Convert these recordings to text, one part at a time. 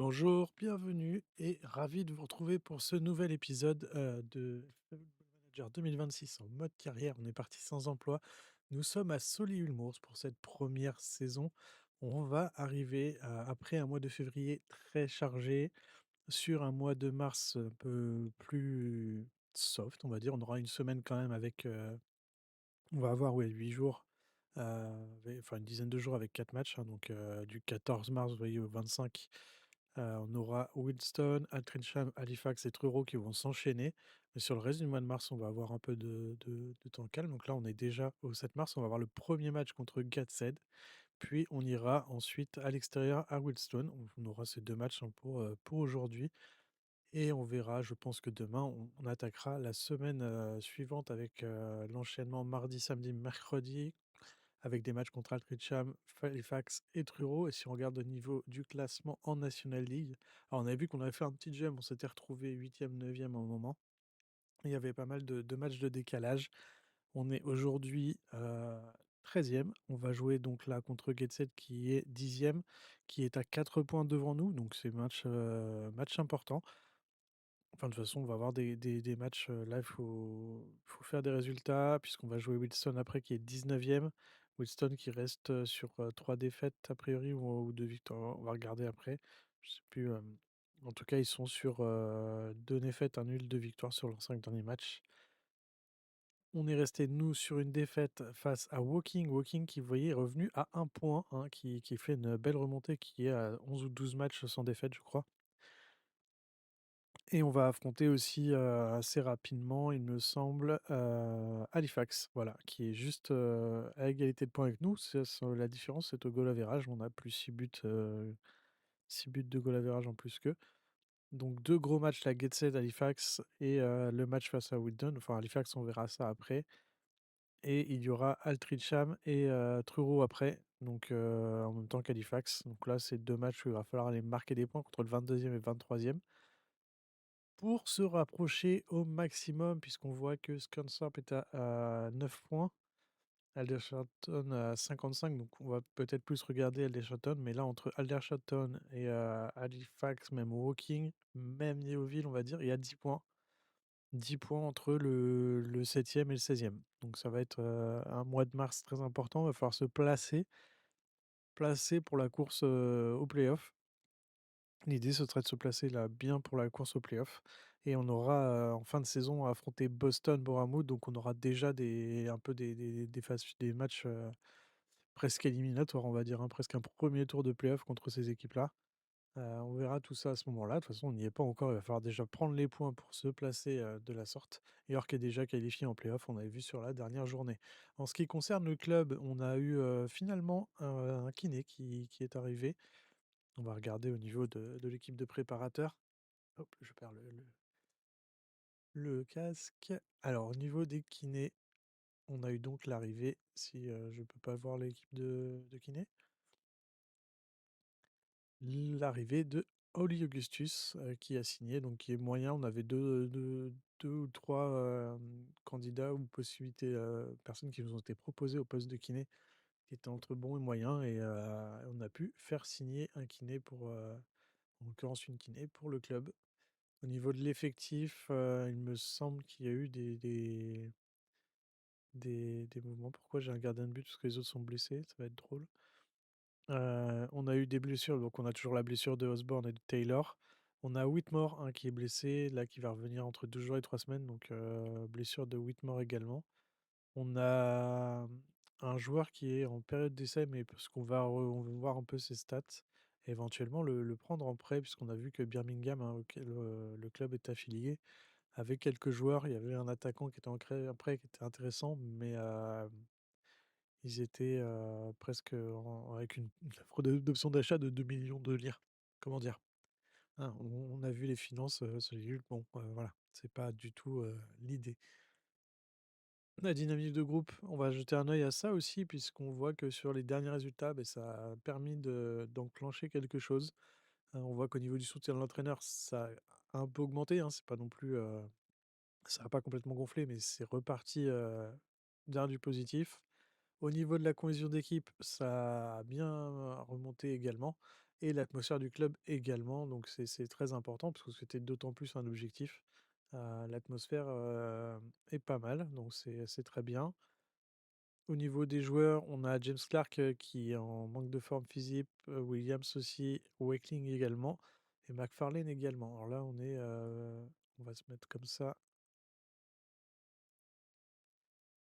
Bonjour, bienvenue et ravi de vous retrouver pour ce nouvel épisode de Football Manager 2026 en mode carrière. On est parti sans emploi. Nous sommes à Solly-Ulmours pour cette première saison. On va arriver après un mois de février très chargé sur un mois de mars un peu plus soft, on va dire. On aura une semaine quand même avec, on va avoir ouais, 8 jours, enfin une dizaine de jours avec 4 matchs, hein, donc du 14 mars, vous voyez, au 25. On aura Wilston, Altrincham, Halifax et Truro qui vont s'enchaîner. Mais sur le reste du mois de mars, on va avoir un peu de temps calme. Donc là, on est déjà au 7 mars. On va avoir le premier match contre Gateshead. Puis on ira ensuite à l'extérieur à Wilston. On aura ces deux matchs, hein, pour aujourd'hui. Et on verra, je pense que demain, on attaquera la semaine suivante avec l'enchaînement mardi, samedi, mercredi avec des matchs contre Altrincham, Halifax et Truro. Et si on regarde au niveau du classement en National League, alors on avait vu qu'on avait fait un petit jump, on s'était retrouvé 8e, 9e à un moment. Il y avait pas mal de matchs de décalage. On est aujourd'hui 13e. On va jouer donc là contre Gateshead qui est 10e, qui est à 4 points devant nous. Donc c'est match important. Enfin, de toute façon, on va avoir des matchs, là, il faut faire des résultats puisqu'on va jouer Wilston après qui est 19e. Wilston qui reste, sur, 3 défaites a priori ou 2 victoires. On va regarder après. Je sais plus, en tout cas, ils sont sur, 2 défaites, un nul, 2 victoires sur leurs 5 derniers matchs. On est resté nous, sur une défaite face à Woking. Woking qui, vous voyez, est revenu à 1 point, hein, qui fait une belle remontée, qui est à 11 ou 12 matchs sans défaite, je crois. Et on va affronter aussi, assez rapidement, il me semble, Halifax, voilà, qui est juste, à égalité de points avec nous. La différence, c'est au goal average. On a plus 6 buts, 6 buts de goal average en plus qu'eux. Donc 2 gros matchs, la Gateshead, Halifax et le match face à Wheaton. Enfin, Halifax, on verra ça après. Et il y aura Altrincham et Truro après, donc en même temps qu'Halifax. Donc là, c'est 2 matchs où il va falloir aller marquer des points contre le 22e et 23e. Pour se rapprocher au maximum, puisqu'on voit que Scunthorpe est à 9 points, Aldershot à 55, donc on va peut-être plus regarder Aldershot, mais là entre Aldershot et Halifax, même Woking, même Yeovil, on va dire, il y a 10 points. 10 points entre le 7e et le 16e. Donc ça va être, un mois de mars très important, il va falloir se placer pour la course, aux playoffs. L'idée, ce serait de se placer là bien pour la course aux playoffs et on aura, en fin de saison à affronter Boston, Bournemouth, donc on aura déjà des matchs, presque éliminatoires, on va dire, hein, presque un premier tour de playoff contre ces équipes-là. On verra tout ça à ce moment-là. De toute façon, on n'y est pas encore, il va falloir déjà prendre les points pour se placer, de la sorte. York est déjà qualifié en playoff, on avait vu sur la dernière journée. En ce qui concerne le club, on a eu, finalement un kiné qui est arrivé. On va regarder au niveau de l'équipe de préparateurs. Hop, je perds le casque. Alors au niveau des kinés, on a eu donc l'arrivée, si, je peux pas voir l'équipe de kinés, l'arrivée de Holly Augustus, qui a signé, donc qui est moyen. On avait deux ou 3 candidats ou possibilités, personnes qui nous ont été proposées au poste de kiné, qui étaient entre bon et moyen et on a pu faire signer un kiné pour, en l'occurrence une kiné pour le club. Au niveau de l'effectif, il me semble qu'il y a eu des mouvements. Pourquoi j'ai un gardien de but? Parce que les autres sont blessés, ça va être drôle. On a eu des blessures, donc on a toujours la blessure de Osborne et de Taylor. On a Whitmore, hein, qui est blessé, là, qui va revenir entre 2 jours et 3 semaines, donc blessure de Whitmore également. On a, un joueur qui est en période d'essai, mais parce on va voir un peu ses stats, éventuellement le prendre en prêt puisqu'on a vu que Birmingham, hein, auquel, le club est affilié, avait quelques joueurs. Il y avait un attaquant qui était en prêt qui était intéressant, mais ils étaient, presque avec une offre d'option d'achat de 2 millions de lire. Comment dire? Hein, on a vu les finances, se dit: «Bon, voilà, c'est pas du tout, l'idée». La dynamique de groupe, on va jeter un œil à ça aussi puisqu'on voit que sur les derniers résultats, beh, ça a permis d'enclencher quelque chose. On voit qu'au niveau du soutien de l'entraîneur, ça a un peu augmenté, hein, c'est pas non plus, ça a pas complètement gonflé, mais c'est reparti, vers du positif. Au niveau de la cohésion d'équipe, ça a bien remonté également et l'atmosphère du club également. Donc c'est très important parce que c'était d'autant plus un objectif. L'atmosphère, est pas mal, donc c'est très bien. Au niveau des joueurs, on a James Clark, qui est en manque de forme physique, Williams aussi, Wakeling également et McFarlane également. Alors là, on va se mettre comme ça.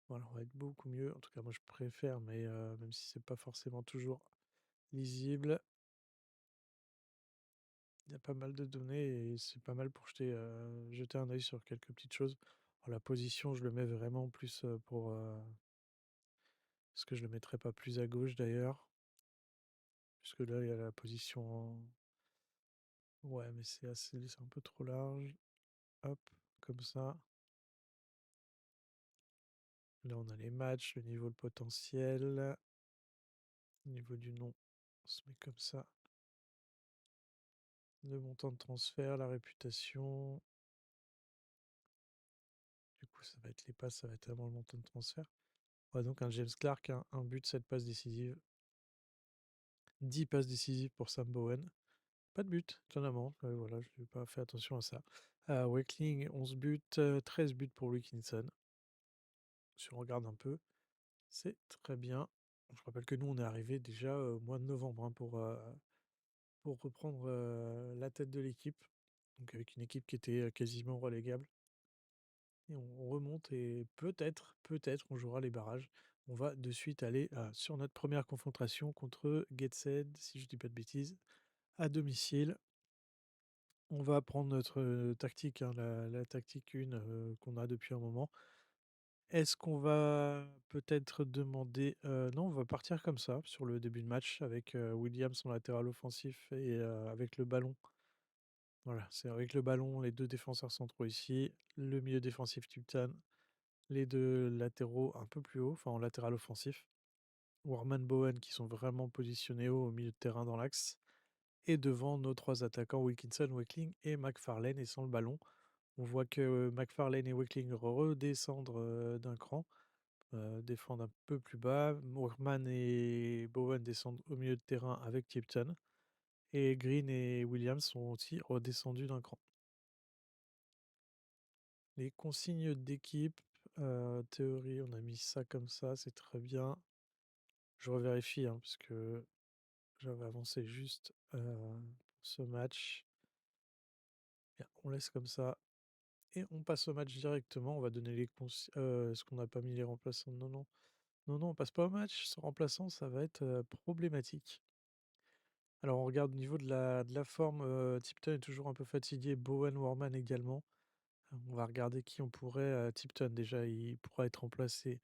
Voilà, on va être beaucoup mieux. En tout cas, moi, je préfère, mais même si c'est pas forcément toujours lisible, il y a pas mal de données et c'est pas mal pour jeter un œil sur quelques petites choses. Alors la position, je le mets vraiment plus, est-ce que je le mettrais pas plus à gauche d'ailleurs? Puisque là, il y a la position. Ouais, mais c'est un peu trop large. Hop, comme ça. Là, on a les matchs, le niveau, le potentiel. Au niveau du nom, on se met comme ça. Le montant de transfert, la réputation. Du coup, ça va être les passes, ça va être vraiment le montant de transfert. Ouais, donc un James Clark, un but, 7 passes décisives. 10 passes décisives pour Sam Bowen. Pas de but, étonnamment. Voilà, je n'ai pas fait attention à ça. Wakeling, 11 buts, 13 buts pour Wilkinson. Si on regarde un peu, c'est très bien. Je rappelle que nous, on est arrivé déjà au mois de novembre, hein, pour reprendre la tête de l'équipe. Donc avec une équipe qui était quasiment relégable. Et on remonte et peut-être, on jouera les barrages. On va de suite aller sur notre première confrontation contre Gateshead, si je dis pas de bêtises, à domicile. On va prendre notre tactique, hein, la tactique 1 qu'on a depuis un moment. Est-ce qu'on va peut-être demander... non, on va partir comme ça sur le début de match avec Williams en latéral offensif et avec le ballon. Voilà, c'est avec le ballon, les deux défenseurs centraux ici, le milieu défensif Tipton, les deux latéraux un peu plus haut, enfin en latéral offensif. Warman Bowen qui sont vraiment positionnés haut au milieu de terrain dans l'axe. Et devant nos trois attaquants Wilkinson, Wakeling et McFarlane. Et sans le ballon, on voit que McFarlane et Wakeling redescendent d'un cran, défendent un peu plus bas. Warman et Bowen descendent au milieu de terrain avec Tipton. Et Green et Williams sont aussi redescendus d'un cran. Les consignes d'équipe, théorie, on a mis ça comme ça, c'est très bien. Je revérifie, hein, parce que j'avais avancé juste pour ce match. Bien, on laisse comme ça. Et on passe au match directement. On va donner les consignes. Est-ce qu'on n'a pas mis les remplaçants? Non, non. Non, non, on passe pas au match. Sans remplaçant, ça va être problématique. Alors, on regarde au niveau de la forme. Tipton est toujours un peu fatigué. Bowen, Warman également. On va regarder qui on pourrait. Tipton, déjà, il pourra être remplacé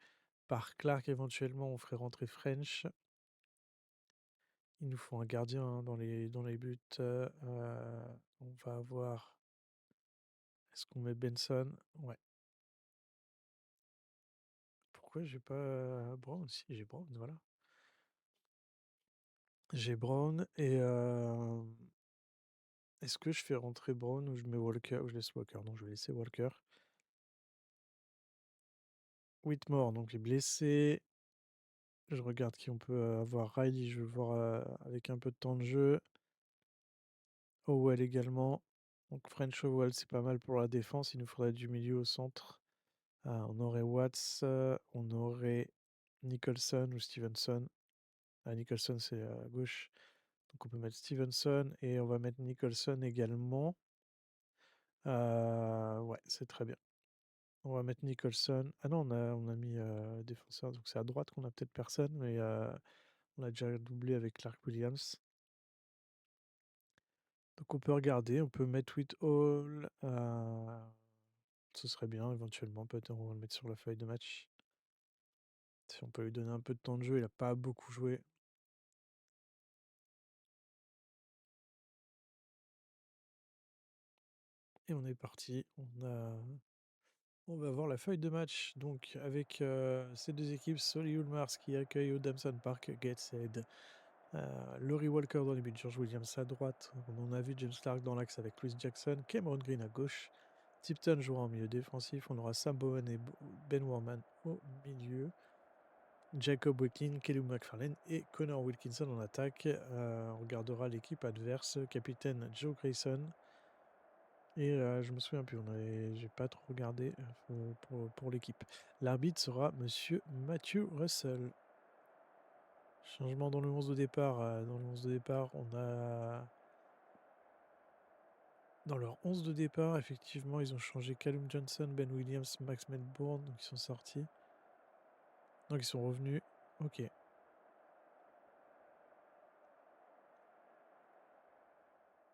par Clark éventuellement. On ferait rentrer French. Il nous faut un gardien, hein, dans les buts. On va avoir. Est-ce qu'on met Benson? Ouais. Pourquoi j'ai pas Brown? Si, j'ai Brown, voilà. J'ai Brown et est-ce que je fais rentrer Brown ou je mets Walker ou je laisse Walker? Non, je vais laisser Walker. Whitmore, donc il est blessé. Je regarde qui on peut avoir. Riley, je veux voir avec un peu de temps de jeu. Howell également. Donc French Howell, c'est pas mal pour la défense. Il nous faudrait du milieu au centre. On aurait Watts, on aurait Nicholson ou Stevenson. Nicholson, c'est à gauche. Donc on peut mettre Stevenson et on va mettre Nicholson également. Ouais, c'est très bien. On va mettre Nicholson. Ah non, on a mis défenseur, donc c'est à droite qu'on a peut-être personne, mais on a déjà doublé avec Clark Williams. Donc on peut regarder, on peut mettre Whithall. Ce serait bien éventuellement, peut-être on va le mettre sur la feuille de match. Si on peut lui donner un peu de temps de jeu, il n'a pas beaucoup joué. Et on est parti. On va voir la feuille de match. Donc avec ces deux équipes, Solihull Mars qui accueille au Damson Park Gateshead. Laurie Walker dans les buts, George Williams à droite. On en a vu James Clark dans l'axe avec Chris Jackson, Cameron Green à gauche. Tipton jouera en milieu défensif. On aura Sam Bowen et Ben Warman au milieu. Jacob Wakelin, Kelly McFarlane et Connor Wilkinson en attaque. On regardera l'équipe adverse, capitaine Joe Grayson. Et je me souviens plus, j'ai pas trop regardé pour l'équipe. L'arbitre sera Monsieur Matthew Russell. Changement dans le 11 de départ. Dans le 11 de départ, on a... Dans leur 11 de départ, effectivement, ils ont changé Callum Johnson, Ben Williams, Max Melbourne, donc ils sont sortis. Donc ils sont revenus. Ok.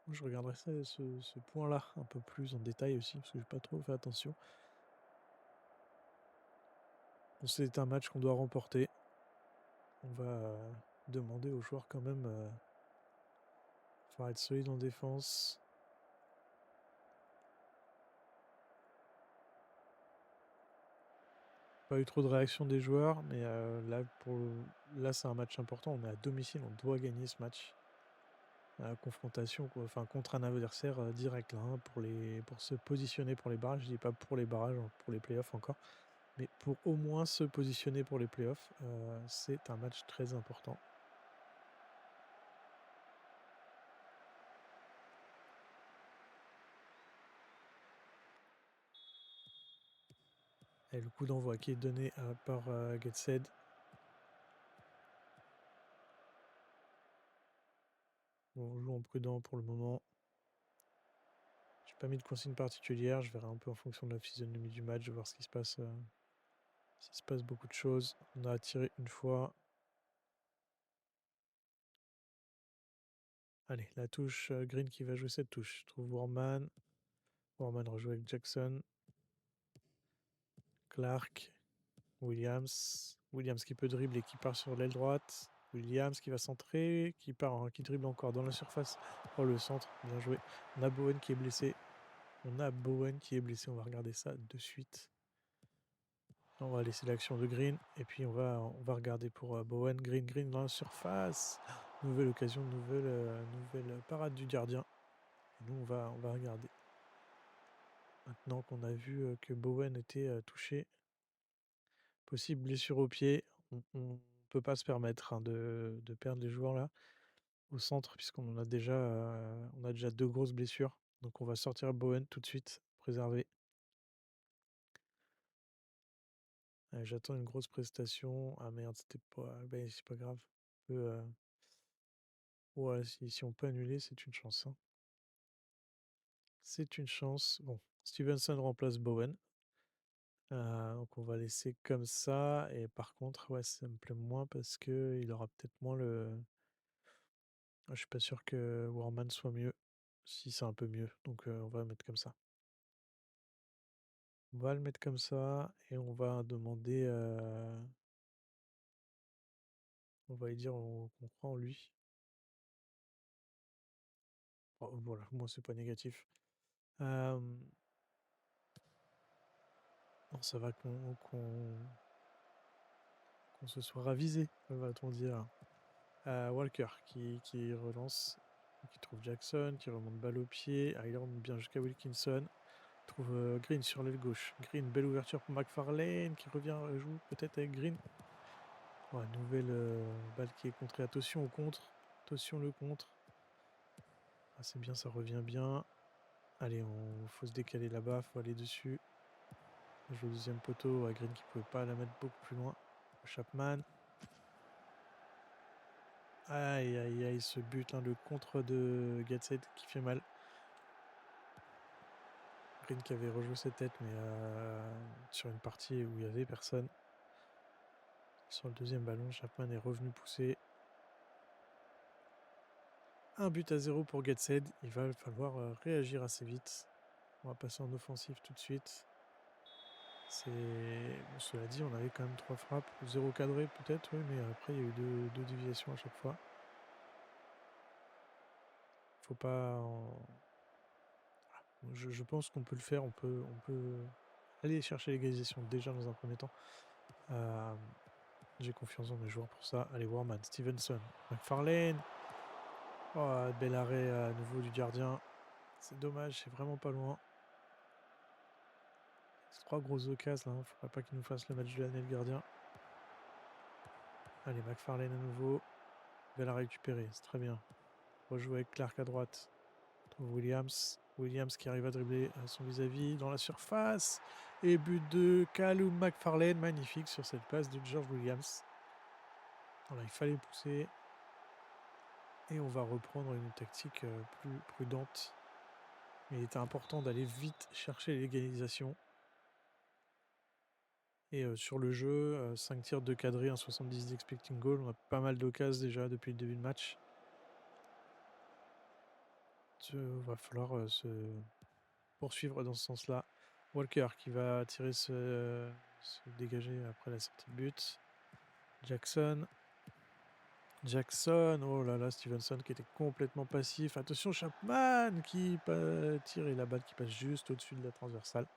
Je regarderai ce point-là un peu plus en détail aussi, parce que j'ai pas trop fait attention. Bon, c'est un match qu'on doit remporter. On va demander aux joueurs quand même faut être solide en défense. Pas eu trop de réaction des joueurs, mais là c'est un match important. On est à domicile, on doit gagner ce match. Confrontation, quoi. Enfin contre un adversaire direct là, hein, pour se positionner pour les barrages. Je dis pas pour les barrages, pour les playoffs encore, mais pour au moins se positionner pour les playoffs, c'est un match très important. Et le coup d'envoi qui est donné par Getsed. Bon, on joue en prudent pour le moment. J'ai pas mis de consigne particulière, je verrai un peu en fonction de la physionomie du match, je vais voir ce qui se passe. S'il se passe beaucoup de choses. On a tiré une fois. Allez, la touche, Green qui va jouer cette touche. Je trouve Warman. Warman rejoue avec Jackson. Clark. Williams. Williams qui peut dribbler, qui part sur l'aile droite. Williams qui va centrer, qui dribble encore dans la surface. Oh, le centre, bien joué. On a Bowen qui est blessé. On va regarder ça de suite. On va laisser l'action de Green et puis on va regarder pour Bowen. Green dans la surface. Nouvelle occasion, nouvelle parade du gardien. Et nous, on va regarder. Maintenant qu'on a vu que Bowen était touché, possible blessure au pied, on ne peut pas se permettre hein, de perdre les joueurs là au centre, puisqu'on en a on a déjà deux grosses blessures. Donc on va sortir Bowen tout de suite, préserver. J'attends une grosse prestation. Ah merde, c'était pas. Ben, c'est pas grave. Ouais, si on peut annuler, c'est une chance, hein. C'est une chance. Bon, Stevenson remplace Bowen. Donc on va laisser comme ça. Et par contre, ouais, ça me plaît moins parce que il aura peut-être moins le. Je suis pas sûr que Warman soit mieux. Si c'est un peu mieux. Donc on va le mettre comme ça. On va le mettre comme ça et on va demander. On va lui dire qu'on croit en lui. Oh, voilà, moi c'est pas négatif. Non, ça va qu'on se soit ravisé, va-t-on dire. Walker qui relance, qui trouve Jackson, qui remonte balle au pied. Il remonte bien jusqu'à Wilkinson. Trouve Green sur l'aile gauche. Green, belle ouverture pour McFarlane qui revient, joue peut-être avec Green. Ouais, nouvelle balle qui est contrée. Attention au contre. Attention le contre. Ah, c'est bien, ça revient bien. Allez, faut se décaler là-bas, faut aller dessus. Je joue au deuxième poteau. Green qui pouvait pas la mettre beaucoup plus loin. Chapman. Aïe aïe aïe, ce but, hein, le contre de Gatset qui fait mal. Green qui avait rejoué ses têtes, mais sur une partie où il n'y avait personne. Sur le deuxième ballon, Chapman est revenu pousser. 1-0 pour Gateshead. Il va falloir réagir assez vite. On va passer en offensive tout de suite. Bon, cela dit, on avait quand même 3 frappes. 0 cadré peut-être, oui, mais après il y a eu deux déviations à chaque fois. Faut pas... Je pense qu'on peut le faire. On peut aller chercher l'égalisation déjà dans un premier temps. J'ai confiance dans mes joueurs pour ça. Allez, Warman, Stevenson, McFarlane. Oh, bel arrêt à nouveau du gardien. C'est dommage, c'est vraiment pas loin. C'est 3 grosses occasions là. Faudrait pas qu'il nous fasse le match de l'année, le gardien. Allez, McFarlane à nouveau. Il va la récupérer, c'est très bien. Rejouer avec Clark à droite. Trouve Williams. Williams qui arrive à dribbler à son vis-à-vis dans la surface. Et but de Callum McFarlane, magnifique sur cette passe de George Williams. Voilà, il fallait pousser. Et on va reprendre une tactique plus prudente. Mais il était important d'aller vite chercher l'égalisation. Et sur le jeu, 5 tirs de cadré, un 70 d'expecting goal. On a pas mal d'occasions déjà depuis le début de match. Il va falloir se poursuivre dans ce sens-là. Walker qui va tirer se dégager après la sortie de but. Jackson, oh là là, Stevenson qui était complètement passif. Attention, Chapman qui tire et la balle qui passe juste au-dessus de la transversale.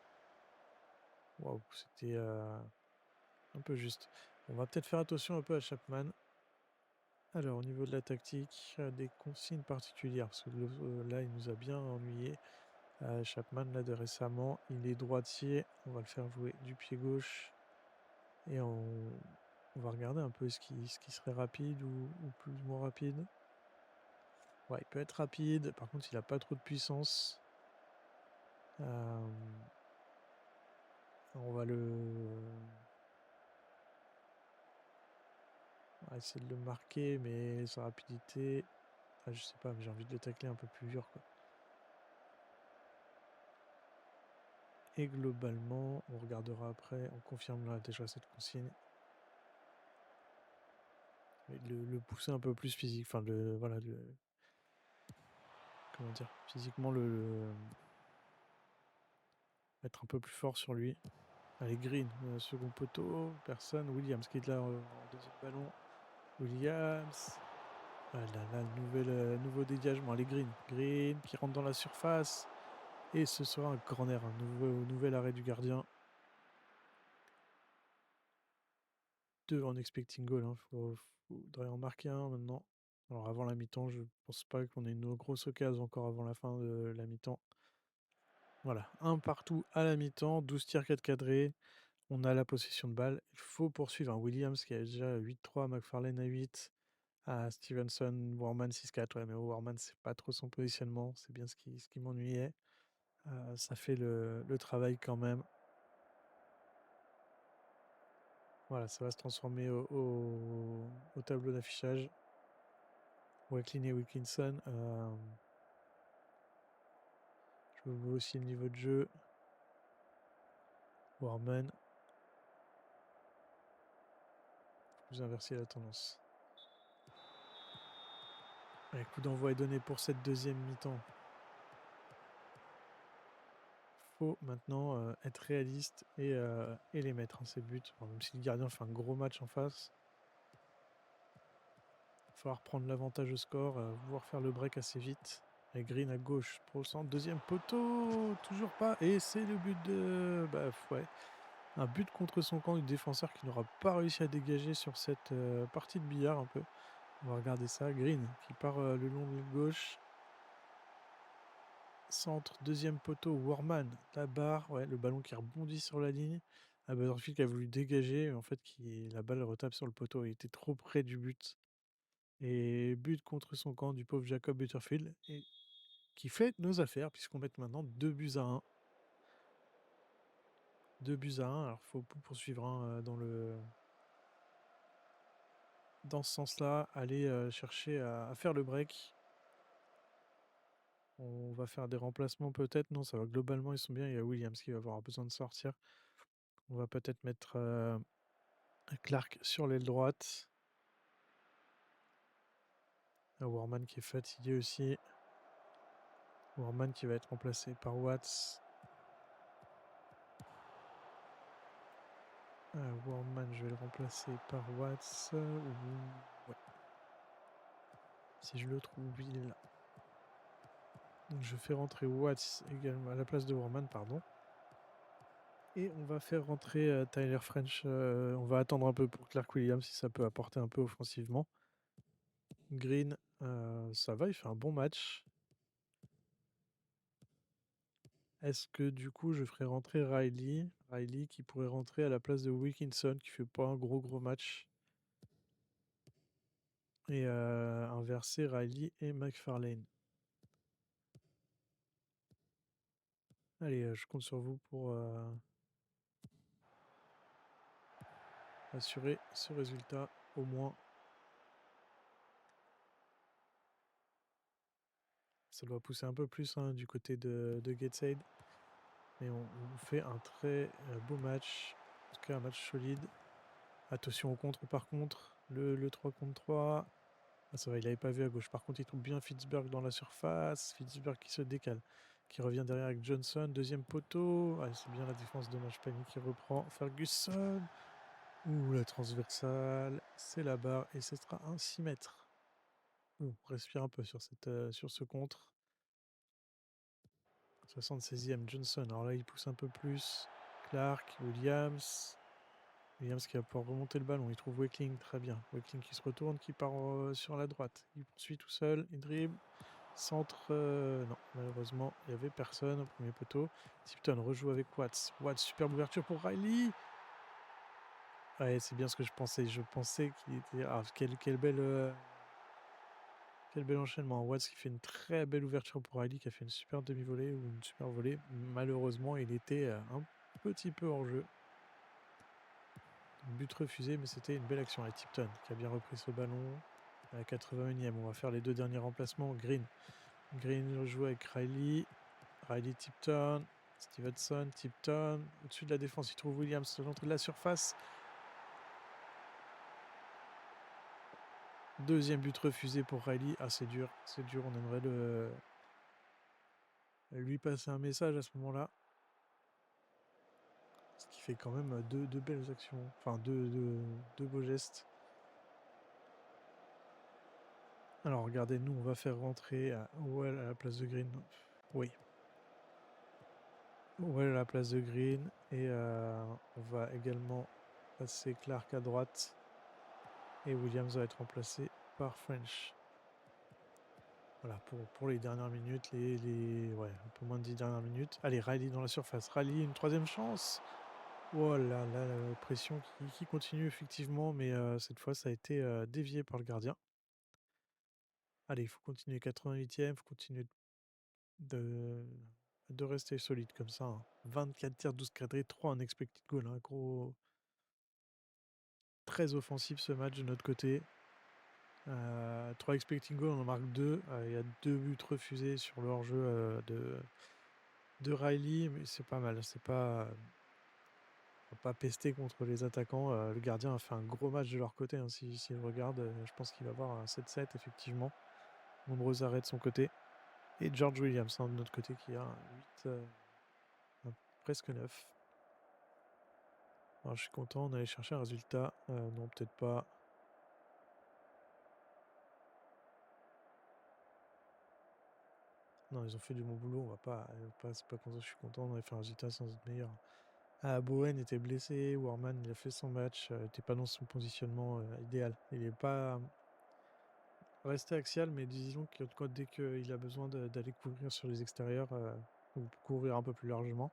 Waouh, c'était un peu juste. On va peut-être faire attention un peu à Chapman. Alors, au niveau de la tactique, des consignes particulières, parce que là, il nous a bien ennuyé. Chapman, là, de récemment, il est droitier. On va le faire jouer du pied gauche. Et on va regarder un peu ce qui serait rapide ou plus ou moins rapide. Ouais, il peut être rapide. Par contre, il n'a pas trop de puissance. On va essayer de le marquer, mais sa rapidité... Ah, je sais pas, mais j'ai envie de le tacler un peu plus dur, quoi. Et globalement, on regardera après, on confirmera déjà cette consigne. Le pousser un peu plus physique, enfin voilà, comment dire, physiquement être un peu plus fort sur lui. Allez, Green, second poteau, personne. Williams qui est là en deuxième ballon. Williams. Ah là là, nouveau dégagement. Allez, Green qui rentre dans la surface. Et ce sera un corner, un nouvel arrêt du gardien. 2 en expecting goal. Faudrait en marquer un maintenant. Alors avant la mi-temps, je pense pas qu'on ait une grosse occasion encore avant la fin de la mi-temps. Voilà, un partout à la mi-temps, 12 tirs 4 cadrés. On a la possession de balle. Il faut poursuivre un Williams qui a déjà 8-3, McFarlane à 8, à Stevenson, Warman 6-4. Ouais, mais Warman, c'est pas trop son positionnement. C'est bien ce qui m'ennuyait. Ça fait le travail quand même. Voilà, ça va se transformer au tableau d'affichage. Wakelin et Wilkinson. Je vois aussi le niveau de jeu. Warman. Vous inversez la tendance. Le coup d'envoi est donné pour cette deuxième mi-temps. Faut maintenant être réaliste et les mettre, hein, ces buts. Bon, même si le gardien fait un gros match en face, il va falloir prendre l'avantage au score, pouvoir faire le break assez vite. Et Green à gauche pour le centre. Deuxième poteau, toujours pas. Et c'est le but de... Bah ouais. Un but contre son camp du défenseur qui n'aura pas réussi à dégager sur cette partie de billard un peu. On va regarder ça. Green qui part le long de la gauche. Centre, deuxième poteau, Warman, la barre, ouais, le ballon qui rebondit sur la ligne. Butterfield qui a voulu dégager, en fait, la balle retape sur le poteau. Il était trop près du but. Et but contre son camp du pauvre Jacob Butterfield, et qui fait nos affaires, puisqu'on met maintenant 2 buts à 1. 2 buts à 1, alors il faut poursuivre, hein, dans ce sens-là, aller chercher à faire le break. On va faire des remplacements peut-être. Non, ça va, globalement, ils sont bien. Il y a Williams qui va avoir besoin de sortir. On va peut-être mettre Clark sur l'aile droite. Warman qui est fatigué aussi. Warman qui va être remplacé par Watts. Warman, je vais le remplacer par Watts. Ouais. Si je le trouve, il est là. Donc je fais rentrer Watts également à la place de Warman, pardon. Et on va faire rentrer Tyler French. On va attendre un peu pour Clark Williams si ça peut apporter un peu offensivement. Green, ça va, il fait un bon match. Est-ce que du coup je ferai rentrer Riley qui pourrait rentrer à la place de Wilkinson qui fait pas un gros match. et inverser Riley et McFarlane. Allez, je compte sur vous pour assurer ce résultat au moins. Ça doit pousser un peu plus hein, du côté de Gateshead. Mais on fait un très beau match. En tout cas, un match solide. Attention au contre par contre. Le 3 contre 3. Ah, ça va, il n'avait pas vu à gauche. Par contre, il trouve bien Fitzberg dans la surface. Fitzberg qui se décale. Qui revient derrière avec Johnson. Deuxième poteau. Ah, c'est bien la défense de Matchpany qui reprend. Ferguson. Ouh, la transversale. C'est la barre. Et ce sera un 6 mètres. Ouh, on respire un peu sur, sur ce contre. 76e, Johnson. Alors là, il pousse un peu plus. Clark, Williams. Williams qui va pouvoir remonter le ballon. Il trouve Wakeling, très bien. Wakeling qui se retourne, qui part sur la droite. Il poursuit tout seul, il dribble. Centre, non, malheureusement, il n'y avait personne au premier poteau. Tipton rejoue avec Watts. Watts, superbe ouverture pour Riley. Ouais, c'est bien ce que je pensais. Je pensais qu'il était. Ah, quel bel enchaînement. Watts qui fait une très belle ouverture pour Riley, qui a fait une super demi-volée ou une super volée. Malheureusement, il était un petit peu hors jeu. But refusé, mais c'était une belle action. Et Tipton qui a bien repris ce ballon à la 81e. On va faire les deux derniers remplacements. Green. Green joue avec Riley. Riley Tipton. Stevenson, Tipton. Au-dessus de la défense, il trouve Williams à l'entrée de la surface. Deuxième but refusé pour Riley. Ah, c'est dur. C'est dur. On aimerait lui passer un message à ce moment-là. Ce qui fait quand même deux belles actions. Enfin, deux beaux gestes. Alors regardez, nous on va faire rentrer Howell à la place de Green. Oui. Howell à la place de Green. Et on va également passer Clark à droite. Et Williams va être remplacé par French. Voilà, pour les dernières minutes, ouais, un peu moins de 10 dernières minutes. Allez, Riley dans la surface. Riley, une troisième chance. Oh là là, la pression qui continue effectivement, mais cette fois ça a été dévié par le gardien. Allez, il faut continuer 88e, il faut continuer de, de rester solide comme ça. Hein. 24 tirs, 12 cadrés, 3 en expected goal. Hein. Gros, très offensif ce match de notre côté. 3 expecting goals, on en marque 2. Il y a 2 buts refusés sur le hors-jeu de Riley, mais c'est pas mal. C'est pas, on va pas pester contre les attaquants. Le gardien a fait un gros match de leur côté. Hein, si je regarde, je pense qu'il va avoir un 7-7 effectivement. Nombreux arrêts de son côté. Et George Williams hein, de notre côté qui a un 8, presque 9. Alors je suis content, on allait chercher un résultat. Non, peut-être pas. Non, ils ont fait du bon boulot, on va pas c'est pas comme ça, je suis content, on avait fait un résultat sans être meilleur. Ah, Bowen était blessé, Warman il a fait son match, n'était pas dans son positionnement idéal. Il n'est pas resté axial, mais disons que dès qu'il a besoin d'aller couvrir sur les extérieurs, ou couvrir un peu plus largement,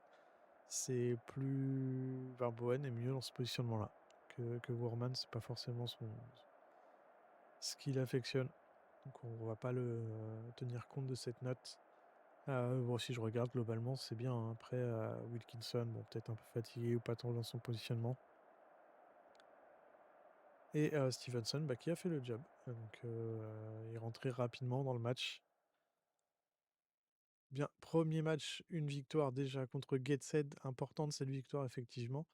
c'est plus. Enfin, Bowen est mieux dans ce positionnement-là que Warman, c'est pas forcément ce qu'il affectionne. Donc on va pas le tenir compte de cette note. Bon, si je regarde globalement, c'est bien. Hein. Après, Wilkinson, bon, peut-être un peu fatigué ou pas trop dans son positionnement. Et Stevenson, bah, qui a fait le job. Donc, il est rentré rapidement dans le match. Bien, premier match, une victoire déjà contre Gateshead. Importante cette victoire, effectivement.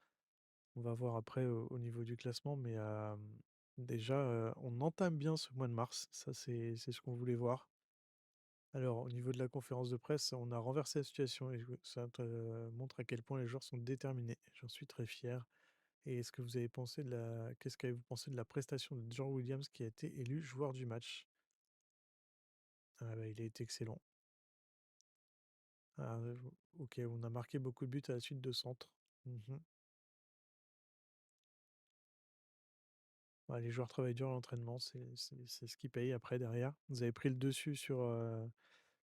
On va voir après au niveau du classement, mais déjà, on entame bien ce mois de mars. Ça, c'est ce qu'on voulait voir. Alors, au niveau de la conférence de presse, on a renversé la situation et ça montre à quel point les joueurs sont déterminés. J'en suis très fier. Et est-ce que vous avez pensé qu'est-ce qu'avez-vous pensé de la prestation de John Williams qui a été élu joueur du match? Ah bah, il a été excellent. Ah, ok, on a marqué beaucoup de buts à la suite de centres. Mhm. Ouais, les joueurs travaillent dur à l'entraînement, c'est ce qui paye après derrière. Vous avez pris le dessus sur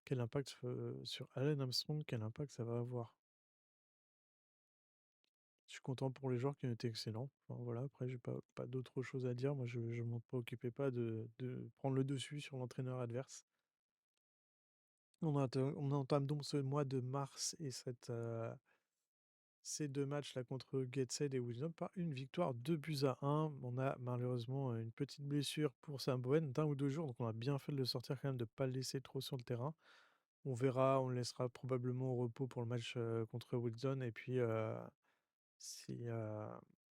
quel impact sur Allen Armstrong, quel impact ça va avoir? suis content pour les joueurs qui ont été excellents. Enfin, voilà, après j'ai pas d'autre chose à dire. Moi, je m'en préoccupais pas de prendre le dessus sur l'entraîneur adverse. On entame donc ce mois de mars et ces 2 matchs-là contre Gateshead et Wisdom par une victoire, 2 buts à 1. On a malheureusement, une petite blessure pour Saint-Bouën d'1 ou 2 jours, donc on a bien fait de le sortir quand même, de pas le laisser trop sur le terrain. On verra, on le laissera probablement au repos pour le match, contre Wilson et puis, si,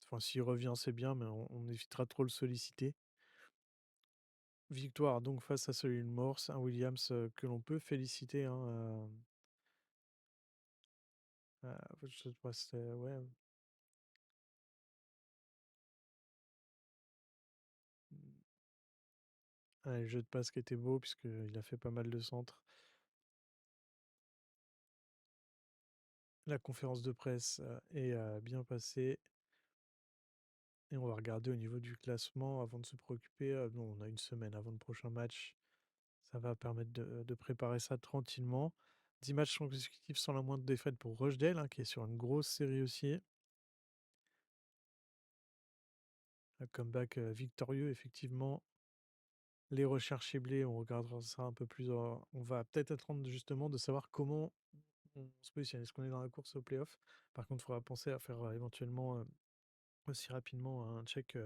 enfin s'il revient, c'est bien, mais on évitera trop le solliciter. Victoire donc face à Solly Morse, un Williams, que l'on peut féliciter, hein, je sais pas, c'est ouais, le jeu de passe qui était beau puisqu'il a fait pas mal de centres. La conférence de presse, est, bien passée et on va regarder au niveau du classement avant de se préoccuper, bon, on a une semaine avant le prochain match. Ça va permettre de préparer ça tranquillement. 10 matchs consécutifs sans la moindre défaite pour Rochdale, hein, qui est sur une grosse série aussi. Un comeback, victorieux effectivement. Les recherches ciblées, on regardera ça un peu plus on va peut-être attendre justement de savoir comment on se positionne. Est-ce qu'on est dans la course au playoff? Par contre, il faudra penser à faire, éventuellement, aussi rapidement un check,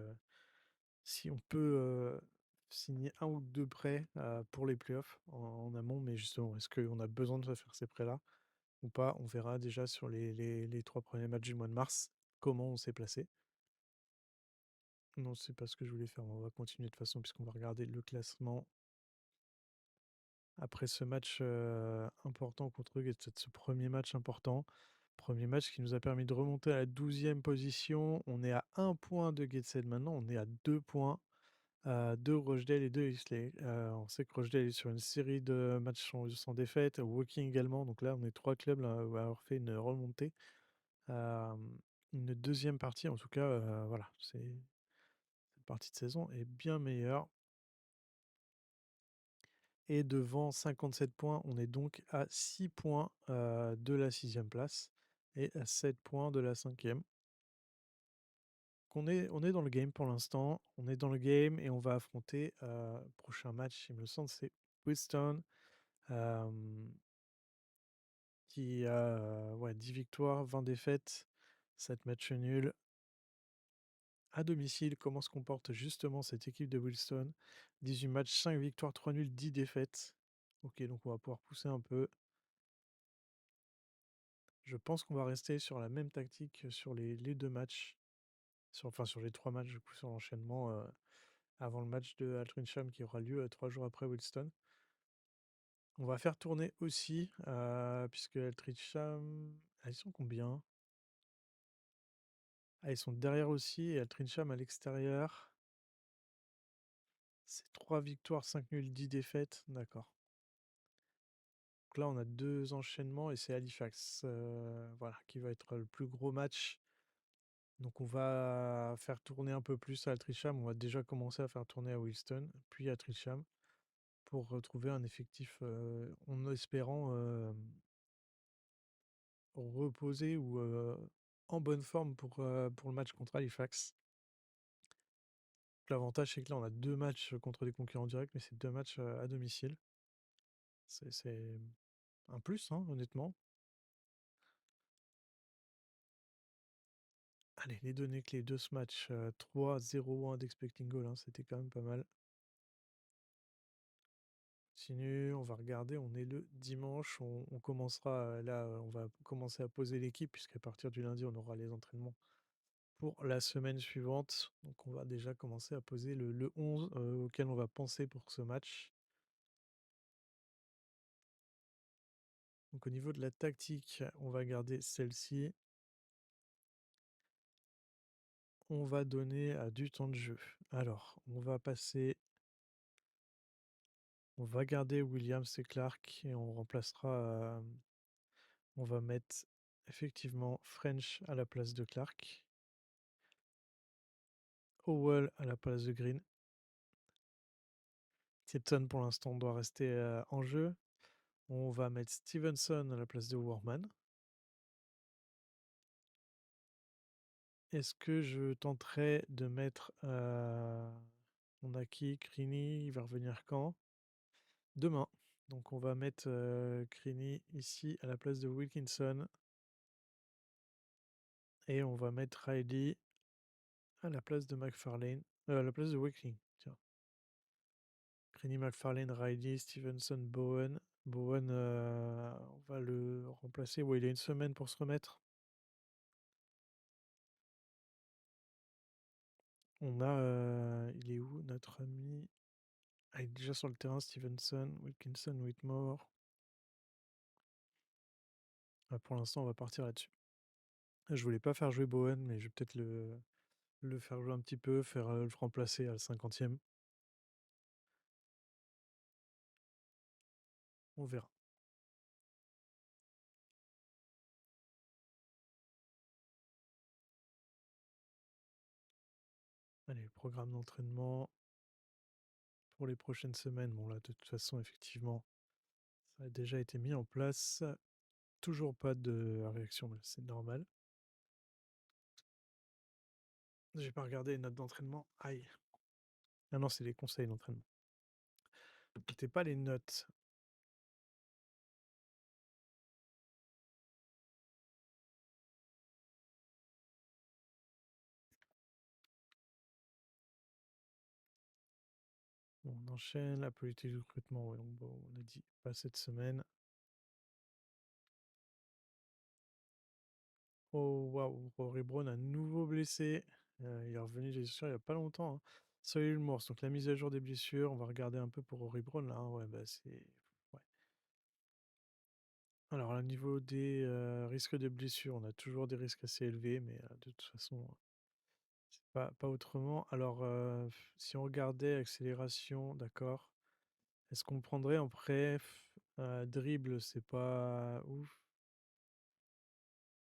si on peut, signer un ou 2 prêts, pour les playoffs en amont, mais justement, est-ce qu'on a besoin de faire ces prêts-là ou pas? On verra déjà sur les 3 premiers matchs du mois de mars, comment on s'est placé. Non, c'est pas ce que je voulais faire, on va continuer de toute façon puisqu'on va regarder le classement après ce match, important contre eux et peut-être ce premier match important. Premier match qui nous a permis de remonter à la 12e position. On est à 1 point de Gateshead maintenant, on est à 2 points. De Rochdale et de Islay. On sait que Rochdale est sur une série de matchs sans défaite, Woking également, donc là on est 3 clubs là, à avoir fait une remontée. Une deuxième partie en tout cas, voilà, cette partie de saison est bien meilleure et devant 57 points, on est donc à 6 points, de la 6e place et à 7 points de la 5e. On est dans le game pour l'instant, on est dans le game et on va affronter, prochain match, il me semble, c'est Weston. Hem, qui a, ouais 10 victoires, 20 défaites, 7 matchs nuls à domicile. Comment se comporte justement cette équipe de Wilson? 18 matchs, 5 victoires, 3 nuls, 10 défaites. OK, donc on va pouvoir pousser un peu. Je pense qu'on va rester sur la même tactique que sur les 2 matchs, sur les 3 matchs du coup sur l'enchaînement, avant le match de Altrincham qui aura lieu, 3 jours après Wilston. On va faire tourner aussi, puisque Altrincham, ils sont combien? Ah, ils sont derrière aussi et Altrincham à l'extérieur. C'est 3 victoires, 5 nuls, 10 défaites. D'accord. Donc là, on a 2 enchaînements et c'est Halifax, voilà, qui va être le plus gros match. Donc on va faire tourner un peu plus à Altrincham. On va déjà commencer à faire tourner à Wilston, puis à Altrincham, pour retrouver un effectif, en espérant, reposé ou, en bonne forme pour le match contre Halifax. L'avantage, c'est que là, on a 2 matchs contre des concurrents directs, mais c'est 2 matchs, à domicile. C'est un plus, hein, honnêtement. Allez, les données clés de ce match, 3-0-1 d'expecting goal, hein, c'était quand même pas mal. Continue, on va regarder, on est le dimanche, on commencera, là, on va commencer à poser l'équipe puisqu'à partir du lundi, on aura les entraînements pour la semaine suivante. Donc on va déjà commencer à poser le 11, auquel on va penser pour ce match. Donc au niveau de la tactique, on va garder celle-ci. On va donner, du temps de jeu. Alors, on va garder Williams et Clark et on remplacera, on va mettre effectivement French à la place de Clark. Howell à la place de Green. Tipton pour l'instant doit rester, en jeu. On va mettre Stevenson à la place de Warman. est-ce que je tenterais de mettre, on a qui? Kriniy, il va revenir quand? Demain. Donc on va mettre, Kriniy ici à la place de Wilkinson et on va mettre Riley à la place de McFarlane, à la place de Wakeling, tiens. Kriniy, McFarlane, Riley, Stevenson, Bowen. Bowen, on va le remplacer. Ouais, il a une semaine pour se remettre. On a, il est où notre ami? Ah, il est déjà sur le terrain, Stevenson, Wilkinson, Whitmore. Ah, pour l'instant, on va partir là-dessus. Je voulais pas faire jouer Bowen, mais je vais peut-être le faire jouer un petit peu, faire, le remplacer à la 50e. On verra. Allez, programme d'entraînement pour les prochaines semaines. Bon là, de toute façon, effectivement, ça a déjà été mis en place. Toujours pas de réaction, mais c'est normal. J'ai pas regardé les notes d'entraînement. Aïe. Ah non, c'est les conseils d'entraînement. C'était pas les notes. Bon, on enchaîne. La politique de recrutement, ouais, donc bon, on a dit pas cette semaine. Oh waouh, Rory Brown à nouveau blessé. Il est revenu, j'ai sûr, il y a pas longtemps, hein. Salut le Morse. Donc la mise à jour des blessures, on va regarder un peu pour Rory Brown là, hein. Ouais, bah c'est. Ouais. Alors, au niveau des risques de blessure, on a toujours des risques assez élevés, mais de toute façon, c'est pas autrement. Alors, si on regardait accélération, d'accord. Est-ce qu'on prendrait en préf dribble, c'est pas ouf.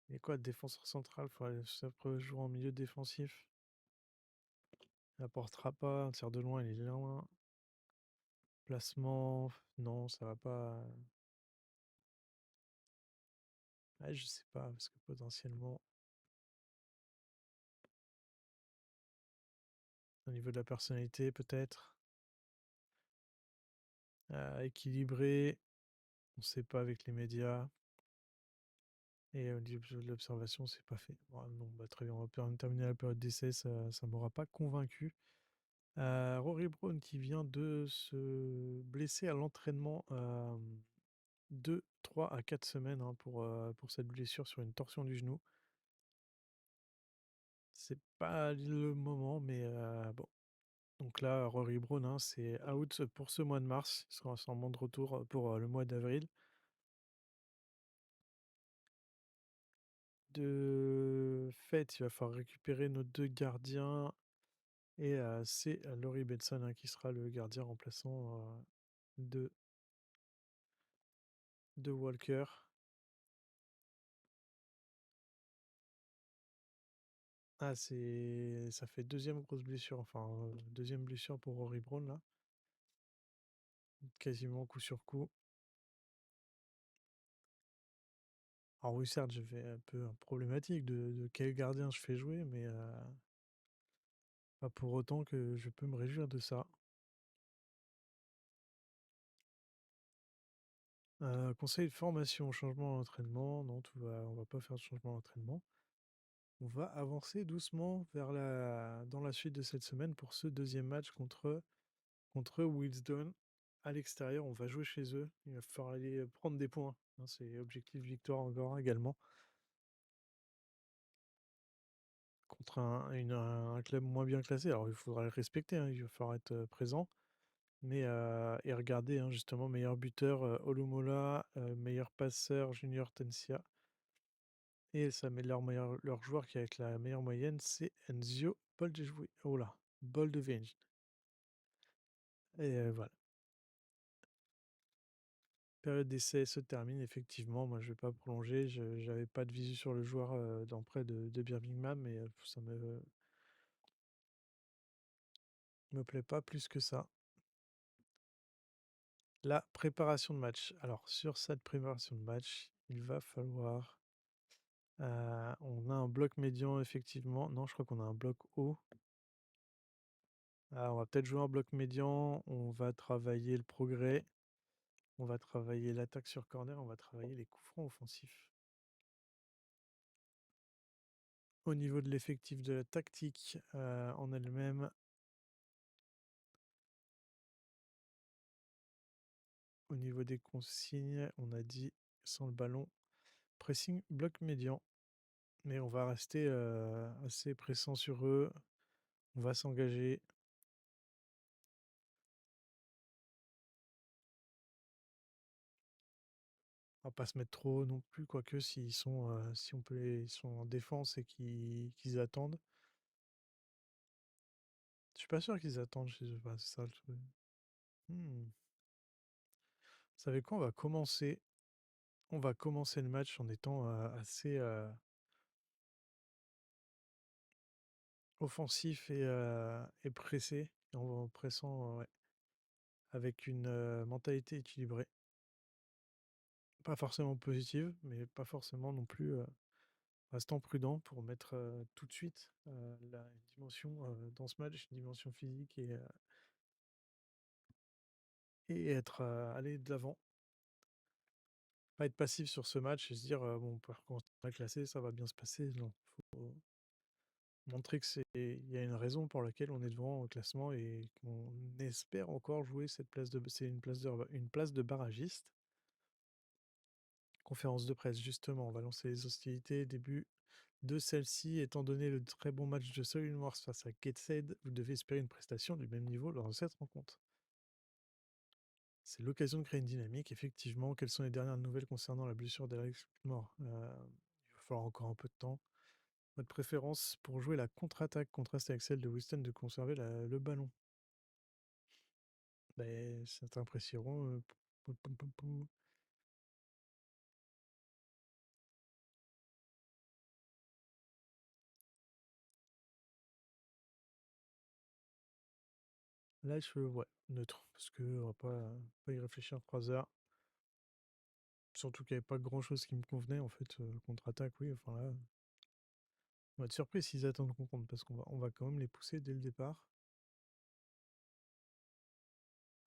Et quoi, défenseur central, ça peut jouer en milieu défensif. Il apportera pas, un tir de loin, il est loin. Placement, non, ça va pas. Ah, je sais pas, parce que potentiellement, au niveau de la personnalité, peut-être. Équilibré, on sait pas avec les médias. Et au niveau de l'observation, c'est pas fait. Bon, non, bah, très bien, on va terminer la période d'essai, ça m'aura pas convaincu. Rory Brown qui vient de se blesser à l'entraînement 2, 3 à 4 semaines, hein, pour cette blessure sur une torsion du genou. C'est pas le moment, mais bon. Donc là, Rory Brown, hein, c'est out pour ce mois de mars. Il sera sûrement de retour pour le mois d'avril. De fait, il va falloir récupérer nos deux gardiens. Et c'est Laurie Benson, hein, qui sera le gardien remplaçant de, de Walker. Ah, ça fait deuxième grosse blessure, enfin deuxième blessure pour Rory Brown là, quasiment coup sur coup. Alors oui, certes, je vais un peu problématique de quel gardien je fais jouer, mais pas pour autant que je peux me réjouir de ça. Conseil de formation, changement d'entraînement, non, on va pas faire de changement d'entraînement. On va avancer doucement dans la suite de cette semaine pour ce deuxième match contre Wilsdon. À l'extérieur, on va jouer chez eux. Il va falloir aller prendre des points, hein, c'est objectif victoire encore également. Contre un club moins bien classé. Alors il faudra le respecter, hein, il va falloir être présent. Mais et regardez, hein, justement, meilleur buteur Olumola, meilleur passeur Junior Tensia. Et ça met leur joueur qui a avec la meilleure moyenne, c'est Enzio Boldejoué. Oh là, Boldewijn. Et voilà. Période d'essai se termine effectivement. Moi, je vais pas prolonger. Je j'avais pas de visu sur le joueur, d'emprès de Birmingham, mais ça me plaît pas plus que ça. La préparation de match. Alors sur cette préparation de match, il va falloir, On a un bloc médian effectivement. Non, je crois qu'on a un bloc haut. On va peut-être jouer un bloc médian. On va travailler le progrès. On va travailler l'attaque sur corner. On va travailler les coups francs offensifs. Au niveau de l'effectif de la tactique en elle-même, au niveau des consignes, on a dit sans le ballon, pressing, bloc médian. Mais on va rester assez pressant sur eux. On va s'engager. On va pas se mettre trop haut non plus, quoique s'ils sont, si on peut ils sont en défense et qu'ils attendent. Je suis pas sûr qu'ils attendent chez eux. Bah, c'est ça le truc. Vous savez quoi? On va commencer le match en étant assez offensif et pressé. En pressant, ouais, avec une mentalité équilibrée. Pas forcément positive, mais pas forcément non plus restant prudent pour mettre tout de suite la dimension dans ce match, une dimension physique et être aller de l'avant. Pas être passif sur ce match et se dire bon, par contre, on va classer, ça va bien se passer. Non, faut montrer que il y a une raison pour laquelle on est devant au classement et qu'on espère encore jouer cette place de, c'est une place de barragiste. Conférence de presse, justement, on va lancer les hostilités. Début de celle-ci, étant donné le très bon match de Solid Wars face à Gateshead, vous devez espérer une prestation du même niveau lors de cette rencontre. C'est l'occasion de créer une dynamique, effectivement. Quelles sont les dernières nouvelles concernant la blessure d'Alex Mort Il va falloir encore un peu de temps. Votre préférence pour jouer la contre-attaque contraste avec celle de Winston de conserver le ballon. Ben, certains apprécieront. Là, ouais, neutre, parce qu'on va pas y réfléchir 3 heures. Surtout qu'il n'y avait pas grand-chose qui me convenait, en fait. Contre-attaque, oui, enfin là, on va être surpris s'ils attendent qu'on compte, parce on va quand même les pousser dès le départ.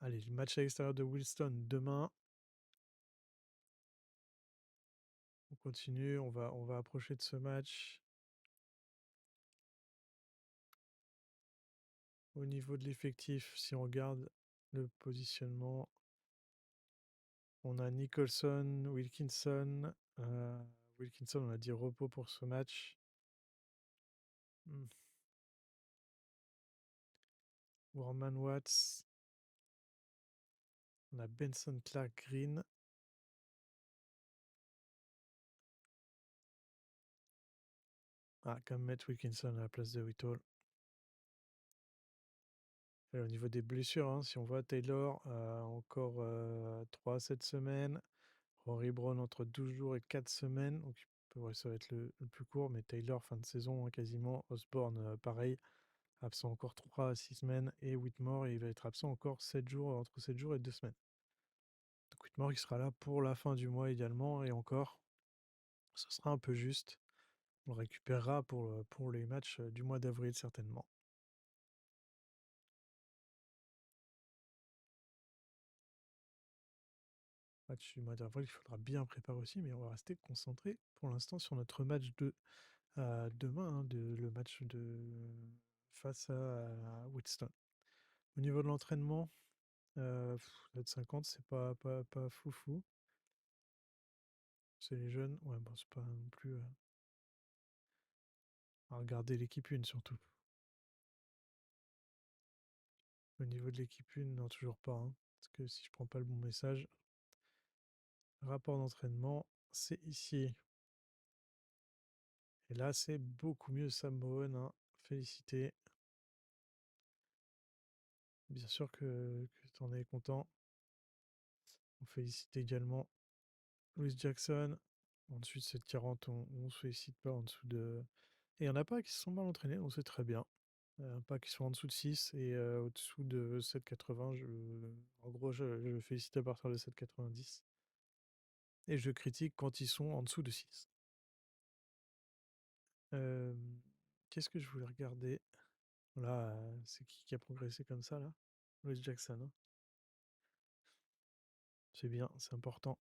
Allez, le match à l'extérieur de Wilston demain. On continue, on va approcher de ce match. Au niveau de l'effectif, si on regarde le positionnement, on a Nicholson, Wilkinson. Wilkinson, on a dit repos pour ce match. Hmm. Warman Watts. On a Benson Clark Green. Ah, comme mettre Wilkinson à la place de Whittle. Et au niveau des blessures, hein, si on voit Taylor, encore 3 cette semaine. Rory Brown entre 12 jours et 4 semaines. Donc ouais, ça va être le plus court, mais Taylor, fin de saison, hein, quasiment. Osborne, pareil, absent encore 3 à 6 semaines. Et Whitmore, il va être absent encore 7 jours, entre 7 jours et 2 semaines. Donc Whitmore, il sera là pour la fin du mois également. Et encore, ce sera un peu juste. On le récupérera pour les matchs du mois d'avril, certainement. Match du mois d'avril, il faudra bien préparer aussi, mais on va rester concentré pour l'instant sur notre match de demain, hein, le match face à Wheatstone. Au niveau de l'entraînement, notre 50, c'est pas foufou. C'est les jeunes, ouais, bon, c'est pas non plus à regarder l'équipe 1 surtout. Au niveau de l'équipe 1, non, toujours pas, hein, parce que si je prends pas le bon message, rapport d'entraînement, c'est ici. Et là, c'est beaucoup mieux, Sam Bowen, hein. Félicité. Bien sûr que tu en es content. On félicite également Louis Jackson. Ensuite, cette 40, on se félicite pas en dessous de. Et il n'y en a pas qui se sont mal entraînés, donc c'est très bien. Pas qui sont en dessous de 6 et au-dessous de 7,80. En gros, je félicite à partir de 7,90. Et je critique quand ils sont en dessous de 6. Qu'est-ce que je voulais regarder? Là, c'est qui a progressé comme ça, là? Louis Jackson, hein. C'est bien, c'est important.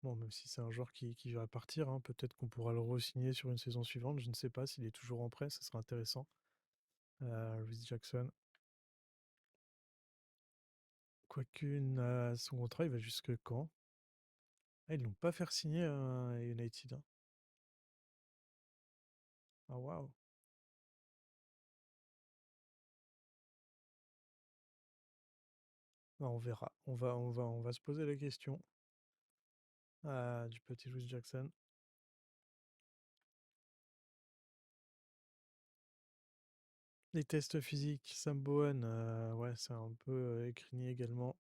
Bon, même si c'est un joueur qui va partir, hein, peut-être qu'on pourra le re-signer sur une saison suivante. Je ne sais pas s'il est toujours en prêt, ça sera intéressant. Louis Jackson. Quoique, son contrat, il va jusque quand? Ah, ils l'ont pas fait signer à United, hein. Ah, waouh! Ah, on verra. On va se poser la question du petit Louis Jackson. Les tests physiques, Sam Bowen, ouais, c'est un peu écrigné également.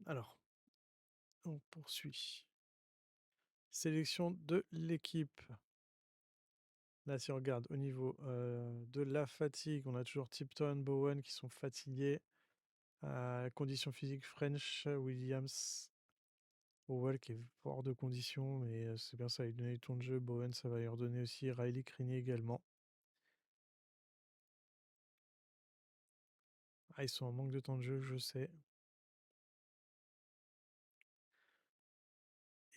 Alors, on poursuit. Sélection de l'équipe. Là, si on regarde au niveau de la fatigue, on a toujours Tipton, Bowen qui sont fatigués. Conditions physiques French, Williams, Howell qui est hors de condition, mais c'est bien ça, il donne les tours de jeu. Bowen, ça va lui redonner aussi. Riley Crinier également. Ah, ils sont en manque de temps de jeu, je sais.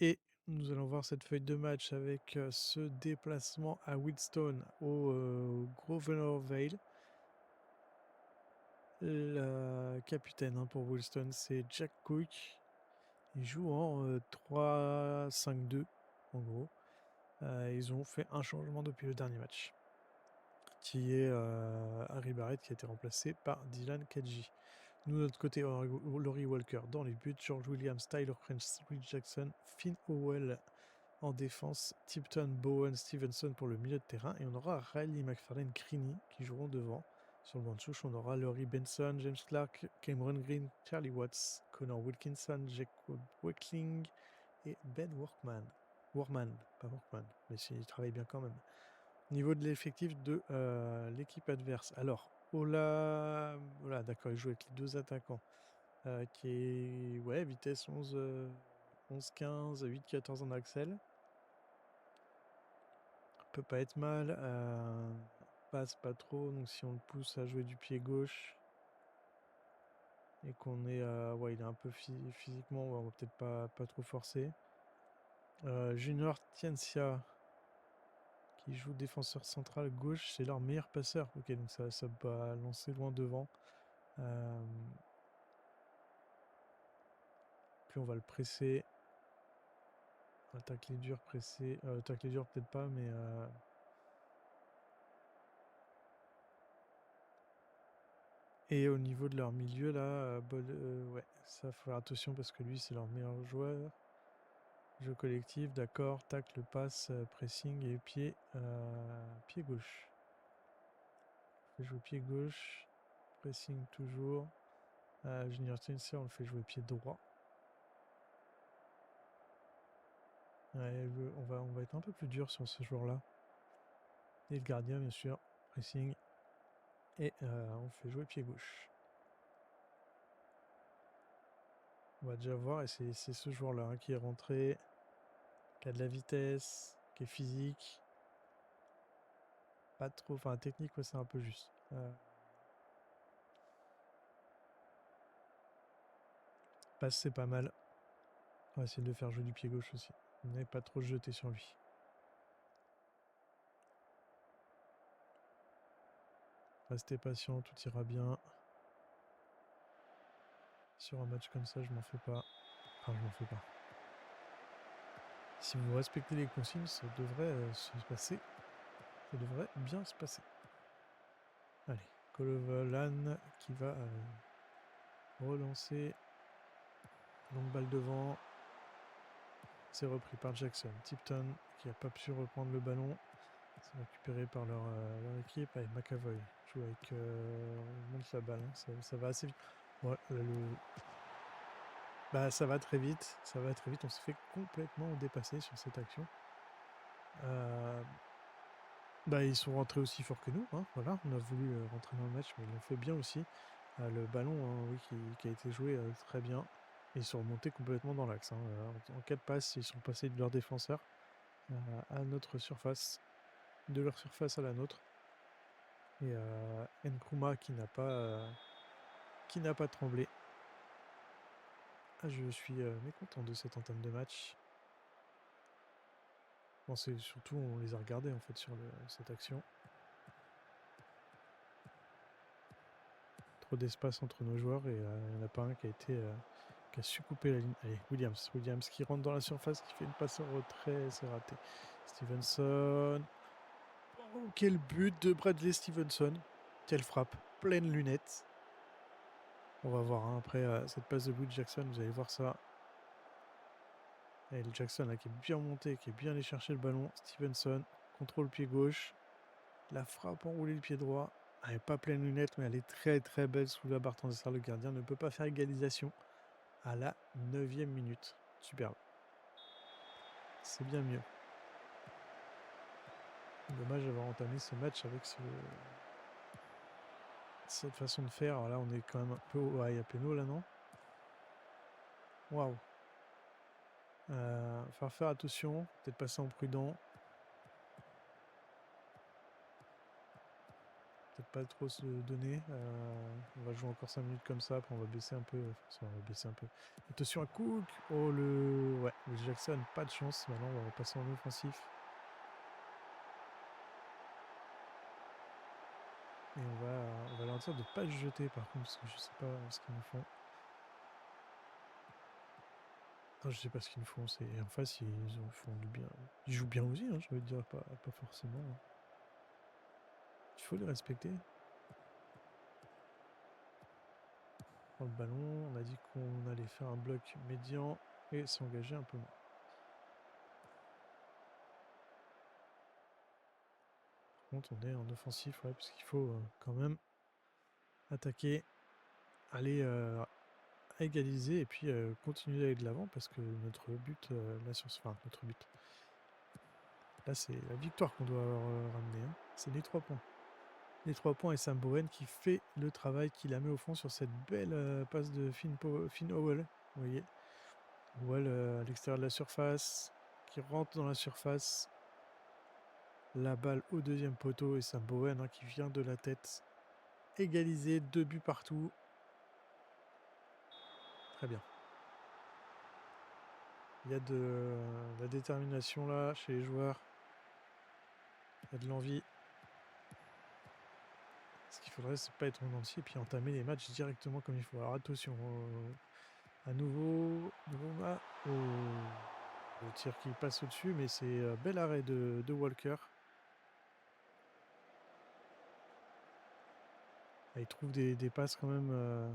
Et nous allons voir cette feuille de match avec ce déplacement à Wheatstone au Grosvenor Vale. Le capitaine, hein, pour Wheatstone, c'est Jack Cook. Il joue en 3-5-2, en gros. Ils ont fait un changement depuis le dernier match, qui est Harry Barrett, qui a été remplacé par Dylan Kadji. Nous, de notre côté, Laurie Walker dans les buts, George Williams, Tyler French, Reed Jackson, Finn Howell en défense, Tipton, Bowen, Stevenson pour le milieu de terrain, et on aura Riley McFarlane, Creaney qui joueront devant. Sur le banc de touche, on aura Laurie Benson, James Clark, Cameron Green, Charlie Watts, Connor Wilkinson, Jacob Wakeling et Ben Workman. Workman, pas Workman, mais il travaille bien quand même. Niveau de l'effectif de l'équipe adverse. Alors, Ola, voilà, d'accord, il joue avec les deux attaquants. Qui est, ouais, vitesse 11, 11-15, 8-14 en axel. Peut pas être mal. Passe pas trop, donc si on le pousse à jouer du pied gauche et qu'on est, ouais, il est un peu physiquement, ouais, on va peut-être pas trop forcer. Junior Tiensia qui joue défenseur central gauche, c'est leur meilleur passeur. Ok, donc ça va lancer loin devant. Puis on va le presser. Attaque les durs, presser. Attaque les durs, peut-être pas, mais. Et au niveau de leur milieu, là, ouais, ça faut faire attention parce que lui, c'est leur meilleur joueur. Jeu collectif, d'accord. Tacle, passe, pressing et pied gauche. On fait jouer pied gauche. Pressing toujours. Junior Tennessee, on le fait jouer pied droit. Ouais, on va être un peu plus dur sur ce joueur-là. Et le gardien, bien sûr. Pressing. Et on fait jouer pied gauche. On va déjà voir. Et c'est ce joueur-là, hein, qui est rentré. Qui a de la vitesse. Qui est physique. Pas trop. Enfin, technique, ouais, c'est un peu juste. Passe, c'est pas mal. On va essayer de faire jouer du pied gauche aussi. On n'est pas trop jeté sur lui. Restez patient, tout ira bien. Sur un match comme ça, je m'en fais pas. Enfin, je m'en fais pas. Si vous respectez les consignes, ça devrait se passer. Ça devrait bien se passer. Allez, Kolovalan qui va relancer. Longue balle devant. C'est repris par Jackson. Tipton qui n'a pas pu reprendre le ballon. C'est récupéré par leur équipe. Allez, McAvoy joue avec. On monte la balle. Hein. Ça va assez vite. Ouais, bah, ça va très vite, ça va très vite. On s'est fait complètement dépasser sur cette action. Bah, ils sont rentrés aussi fort que nous, hein, voilà. On a voulu rentrer dans le match, mais ils l'ont fait bien aussi. Le ballon, hein, oui, qui a été joué très bien. Et ils sont remontés complètement dans l'axe, hein. En 4 passes, ils sont passés de leur défenseur à notre surface, de leur surface à la nôtre. Et Nkrumah qui n'a pas tremblé. Ah, je suis mécontent de cette entame de match. Bon, c'est surtout, on les a regardés en fait sur cette action. Trop d'espace entre nos joueurs et il n'y en a pas un qui a su couper la ligne. Allez, Williams qui rentre dans la surface, qui fait une passe en retrait, c'est raté. Stevenson. Oh, quel but de Bradley Stevenson. Quelle frappe, pleine lunette. On va voir hein, après cette passe de Will Jackson, vous allez voir ça. Et le Jackson là, qui est bien monté, qui est bien allé chercher le ballon. Stevenson, contrôle pied gauche. La frappe enroulée le pied droit. Elle n'est pas pleine lunette, mais elle est très très belle sous la barre transversale. Le gardien ne peut pas faire égalisation à la 9e minute. Superbe. C'est bien mieux. Dommage d'avoir entamé ce match avec cette façon de faire. Alors là, on est quand même un peu... Ouais, il y a péno là, non? Waouh. Faut faire attention. Peut-être passer en prudent. Peut-être pas trop se donner. On va jouer encore 5 minutes comme ça. Après, on va baisser un peu. Enfin, on va baisser un peu. Attention à Cook. Oh, Ouais, le Jackson, pas de chance. Maintenant, on va passer en offensif. Et on va leur dire de ne pas se jeter par contre, parce que je sais pas ce qu'ils nous font. Non, je sais pas ce qu'ils nous font. En face, ils font du bien. Ils jouent bien aussi, hein, je veux dire, pas forcément. Hein. Il faut les respecter. Dans le ballon, on a dit qu'on allait faire un bloc médian et s'engager un peu moins. Par contre, on est en offensif, ouais, parce qu'il faut quand même attaquer, aller égaliser et puis continuer d'aller de l'avant parce que notre but, notre but. Là, c'est la victoire qu'on doit ramener. Hein. C'est les 3 points. Les 3 points et Sam Bowen qui fait le travail, qui la met au fond sur cette belle passe de Finn Howell. Vous voyez, Howell à l'extérieur de la surface, qui rentre dans la surface. La balle au deuxième poteau et Sam Bowen hein, qui vient de la tête. Égalisé, 2 buts partout. Très bien. Il y a de la détermination là chez les joueurs. Il y a de l'envie. Ce qu'il faudrait, c'est pas être en entier et puis entamer les matchs directement comme il faut. Alors attention, à nouveau le tir qui passe au-dessus, mais c'est bel arrêt de Walker. Ah, il trouve des passes quand même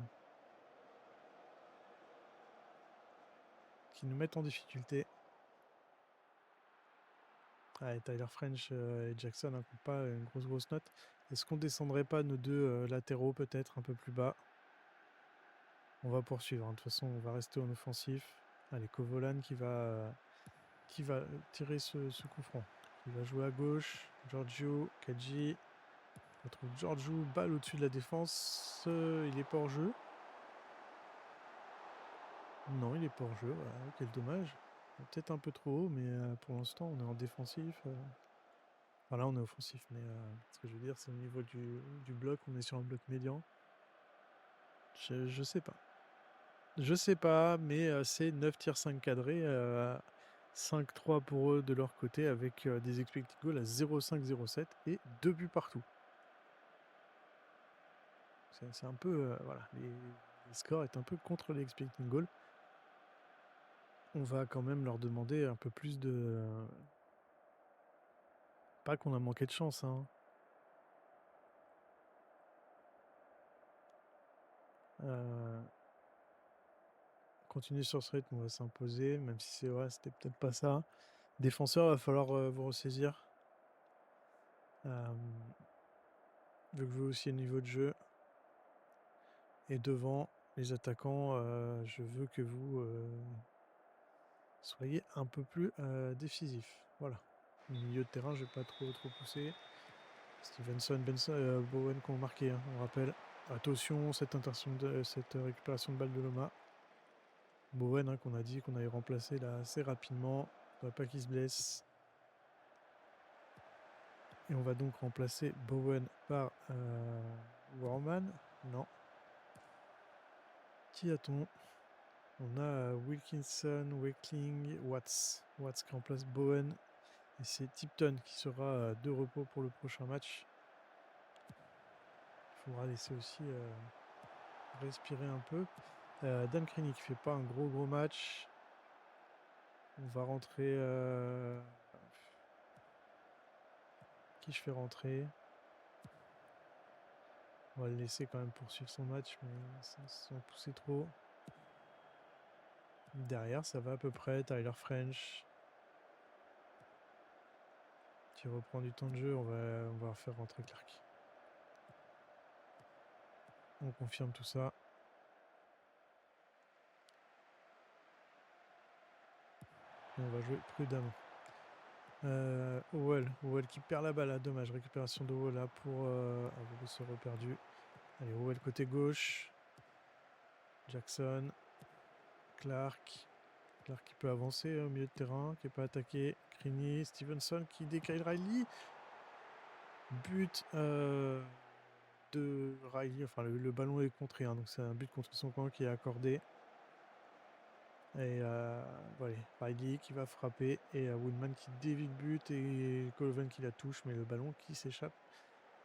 qui nous mettent en difficulté. Ah, et Tyler French et Jackson n'ont pas une grosse note. Est-ce qu'on descendrait pas nos deux latéraux peut-être un peu plus bas? On va poursuivre. Hein. De toute façon, on va rester en offensif. Allez, Kovolan qui va tirer ce coup franc. Il va jouer à gauche. Giorgio, Kadji. On retrouve Giorgio, balle au-dessus de la défense. Il est pas hors jeu. Non, il est pas hors jeu. Voilà, quel dommage. Peut-être un peu trop haut, mais pour l'instant, on est en défensif. Enfin, là, on est offensif, mais ce que je veux dire, c'est au niveau du bloc. On est sur un bloc médian. Je sais pas. Je sais pas, mais c'est 9 tirs 5 cadrés. 5-3 pour eux de leur côté avec des expected goals à 0,5-0,7 et 2 buts partout. C'est un peu... voilà, les scores est un peu contre les expected goals. On va quand même leur demander un peu plus de... pas qu'on a manqué de chance. Hein. Continuer sur ce rythme, on va s'imposer, même si c'est vrai, c'était peut-être pas ça. Défenseur, il va falloir vous ressaisir. Vu que vous aussi au niveau de jeu. Et devant, les attaquants, je veux que vous soyez un peu plus décisifs. Voilà. Au milieu de terrain, je vais pas trop pousser. Stevenson, Benson, Bowen qui ont marqué, hein, on rappelle. Attention, cette récupération de balle de Loma. Bowen, hein, qu'on a dit qu'on avait remplacé là assez rapidement. Faudrait pas qu'il se blesse. Et on va donc remplacer Bowen par Warman. Non. Qui a-t-on? On a Wilkinson, Wakeling, Watts. Watts qui remplace Bowen. Et c'est Tipton qui sera de repos pour le prochain match. Il faudra laisser aussi respirer un peu. Dan Criny qui fait pas un gros match. On va rentrer... Qui je fais rentrer? On va le laisser quand même poursuivre son match, mais sans pousser trop. Derrière, ça va à peu près. Tyler French qui reprend du temps de jeu. On va faire rentrer Clark. On confirme tout ça. Et on va jouer prudemment. Howell qui perd la balle, là, dommage. Récupération de Howell là pour se reperdu. Allez, Howell côté gauche. Jackson. Clark qui peut avancer au milieu de terrain, qui n'est pas attaqué. Criny, Stevenson qui décale Riley. But de Riley, enfin le ballon est contré, hein, donc c'est un but contre son camp qui est accordé. Et voilà, Riley qui va frapper et Woodman qui dévie le but et Colvin qui la touche, mais le ballon qui s'échappe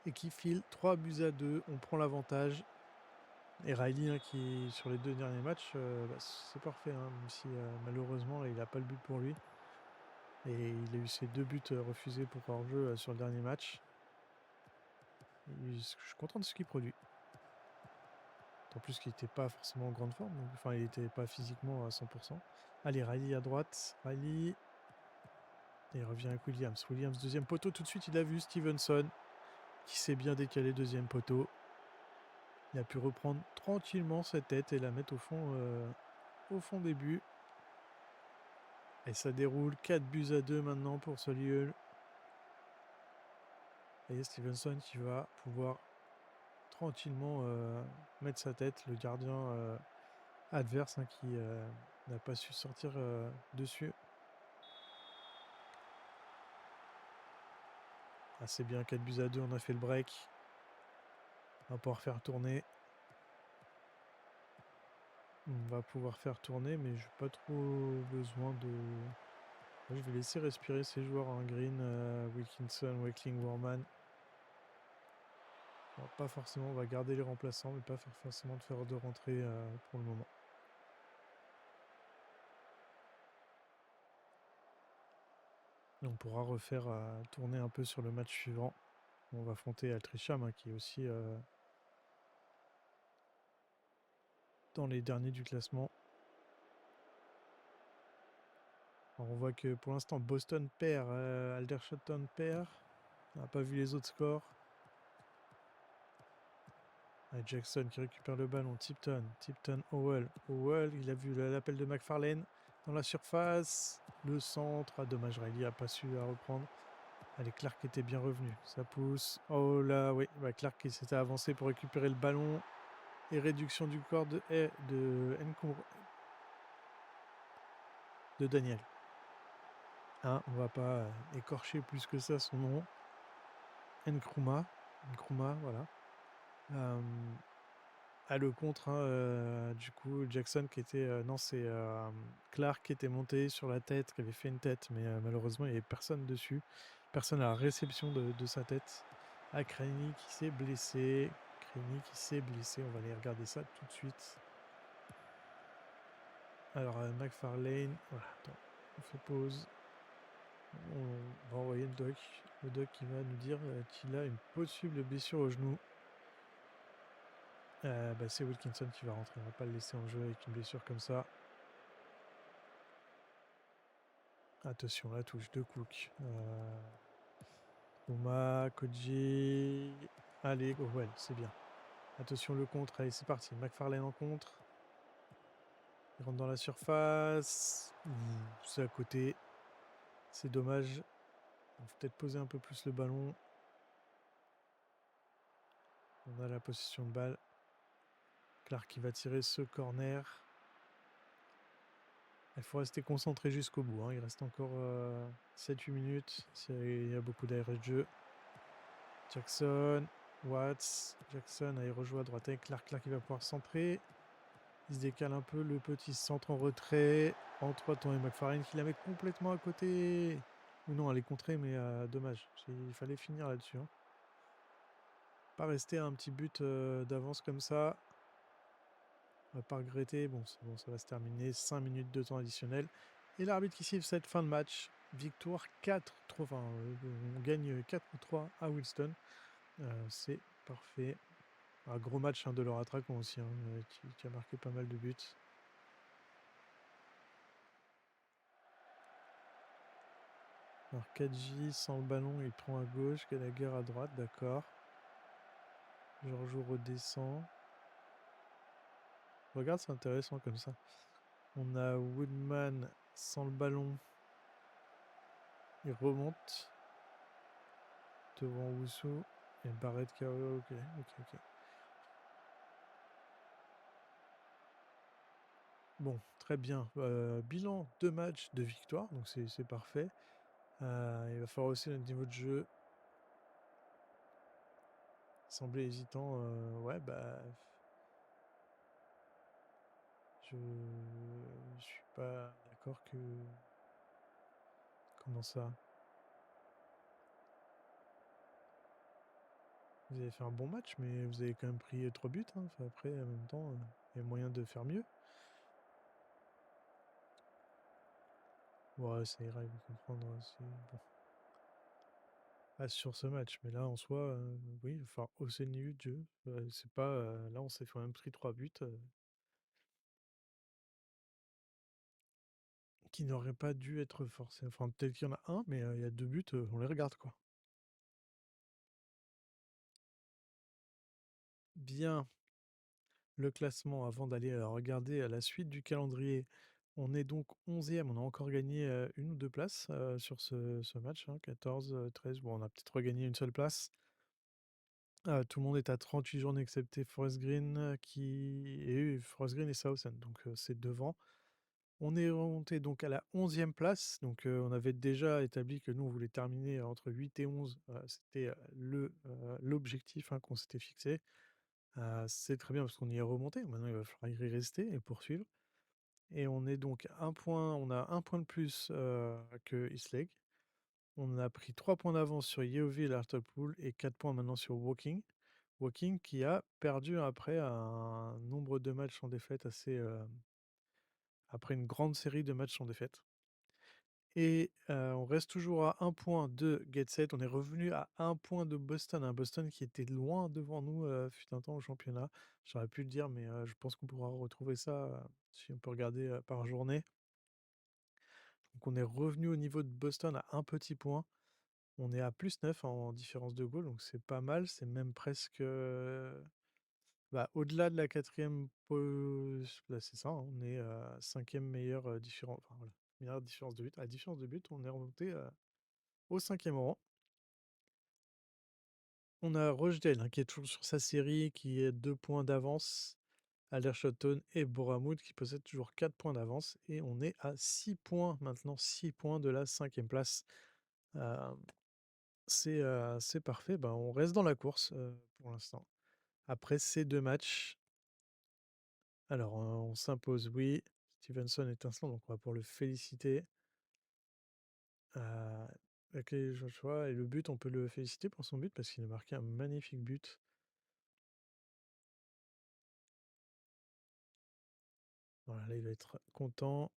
et qui file 3-2. On prend l'avantage. Et Riley, hein, qui sur les 2 derniers matchs, c'est parfait, hein, même si malheureusement il n'a pas le but pour lui. Et il a eu ses 2 buts refusés pour hors-jeu sur le dernier match. Je suis content de ce qu'il produit. En plus qu'il n'était pas forcément en grande forme, donc, enfin il n'était pas physiquement à 100%. Allez, Riley à droite, Riley. Et il revient avec Williams. Williams, deuxième poteau, tout de suite il a vu Stevenson qui s'est bien décalé, deuxième poteau. Il a pu reprendre tranquillement sa tête et la mettre au fond des buts. Et ça déroule 4-2 maintenant pour Solihull. Et Stevenson qui va pouvoir tranquillement mettre sa tête. Le gardien adverse, hein, qui n'a pas su sortir dessus. Ah, c'est bien, 4-2, on a fait le break. On va pouvoir faire tourner. On va pouvoir faire tourner, mais j'ai pas trop besoin de... Je vais laisser respirer ces joueurs en green, Wilkinson, Wakeling, Warman. Pas forcément, on va garder les remplaçants, mais pas forcément de faire de rentrée pour le moment. Et on pourra refaire tourner un peu sur le match suivant. On va affronter Altrincham, hein, qui est aussi dans les derniers du classement. Alors on voit que pour l'instant Boston perd, Aldershot perd. On n'a pas vu les autres scores. Avec Jackson qui récupère le ballon. Tipton, Howell. Il a vu l'appel de McFarlane dans la surface. Le centre. Ah, dommage, Riley n'a pas su la reprendre. Allez, Clark était bien revenu. Ça pousse. Oh là, oui. Bah, Clark qui s'était avancé pour récupérer le ballon. Et réduction du corps de Daniel. Hein, on va pas écorcher plus que ça son nom. Nkrumah, voilà. Le contre, hein, du coup, Jackson qui était... non, c'est Clark qui était monté sur la tête, qui avait fait une tête, mais malheureusement, il n'y avait personne dessus. Personne à la réception de sa tête. Criny qui s'est blessé. On va aller regarder ça tout de suite. Alors, McFarlane... Voilà, attends, on fait pause. On va envoyer le doc qui va nous dire qu'il a une possible blessure au genou. C'est Wilkinson qui va rentrer, on va pas le laisser en jeu avec une blessure comme ça. Attention, la touche de Cook. Uma, Koji. Allez, Howell, c'est bien. Attention, le contre, allez, c'est parti. McFarlane en contre. Il rentre dans la surface. C'est à côté. C'est dommage. Il faut peut-être poser un peu plus le ballon. On a la possession de balle. Clark qui va tirer ce corner. Il faut rester concentré jusqu'au bout, hein. Il reste encore 7-8 minutes. Il y a beaucoup d'arrêts de jeu. Jackson, Watts. Jackson a rejoint à droite avec Clark. Clark qui va pouvoir centrer. Il se décale un peu. Le petit centre en retrait. En 3 temps et McFarlane qui la met complètement à côté. Ou non, elle est contrée, mais dommage. Il fallait finir là-dessus, hein. Pas rester à un petit but d'avance comme ça. On va pas regretter. Bon, c'est bon, ça va se terminer. 5 minutes de temps additionnel. Et l'arbitre qui siffle cette fin de match. Victoire 4-3. Enfin, on gagne 4-3 à Wilston. C'est parfait. Un gros match, hein, de leur attaquant aussi, hein, qui a marqué pas mal de buts. Alors Kadji sans le ballon, il prend à gauche, Gallagher à droite, d'accord. Georgiou redescend. Regarde, c'est intéressant comme ça. On a Woodman sans le ballon. Il remonte devant Wusu. Et Barrett qui ok. Bon, très bien. Bilan 2 matchs de victoire, donc c'est parfait. Il va falloir aussi notre niveau de jeu. Semblait hésitant. Ouais, bah. Je suis pas d'accord que. Comment ça? Vous avez fait un bon match, mais vous avez quand même pris 3 buts, hein. Enfin, après, en même temps, il y a moyen de faire mieux. Ouais, ça ira, ils vont comprendre. C'est bon. Pas sur ce match, mais là, en soi, oui, enfin, hausser le niveau de jeu. C'est pas. Là, on s'est quand même pris 3 buts qui n'auraient pas dû être forcés. Enfin, peut-être qu'il y en a un, mais il y a 2 buts, on les regarde, quoi. Bien. Le classement avant d'aller regarder la suite du calendrier. On est donc 11e, on a encore gagné 1 ou 2 places sur ce match, hein, 14, 13. Bon, on a peut-être regagné une seule place. Tout le monde est à 38 journées excepté Forest Green Forest Green et Southend, donc c'est devant. On est remonté donc à la 11e place, donc on avait déjà établi que nous on voulait terminer entre 8 et 11, c'était l'objectif, hein, qu'on s'était fixé. C'est très bien parce qu'on y est remonté. Maintenant, il va falloir y rester et poursuivre. Et on est donc on a un point de plus que Eastlake. On a pris 3 points d'avance sur Yeovil, Hartlepool et 4 points maintenant sur Woking. Woking qui a perdu après un nombre de matchs sans défaite assez. Après une grande série de matchs sans défaite. Et on reste toujours à 1 point de Gateshead. On est revenu à 1 point de Boston, un Boston qui était loin devant nous, fut un temps au championnat. J'aurais pu le dire, mais je pense qu'on pourra retrouver ça, si on peut regarder, par journée. Donc on est revenu au niveau de Boston à un petit point. On est à +9 en différence de goal, donc c'est pas mal. C'est même presque, bah, au-delà de la 4e bah, c'est ça, hein, on est, 5e meilleure, enfin voilà, meilleure différence de but. À la différence de but, on est remonté, au 5e rang. On a Rochdale, hein, qui est toujours sur sa série, qui est 2 points d'avance. Aldershot et Bournemouth qui possèdent toujours 4 points d'avance. Et on est à 6 points maintenant, 6 points de la 5e place. Euh, c'est parfait. Ben, on reste dans la course pour l'instant. Après ces 2 matchs, alors on s'impose, oui. Stevenson est instant, donc on va pour le féliciter. Ok, Joshua, et le but, on peut le féliciter pour son but parce qu'il a marqué un magnifique but. Voilà, là, il va être content.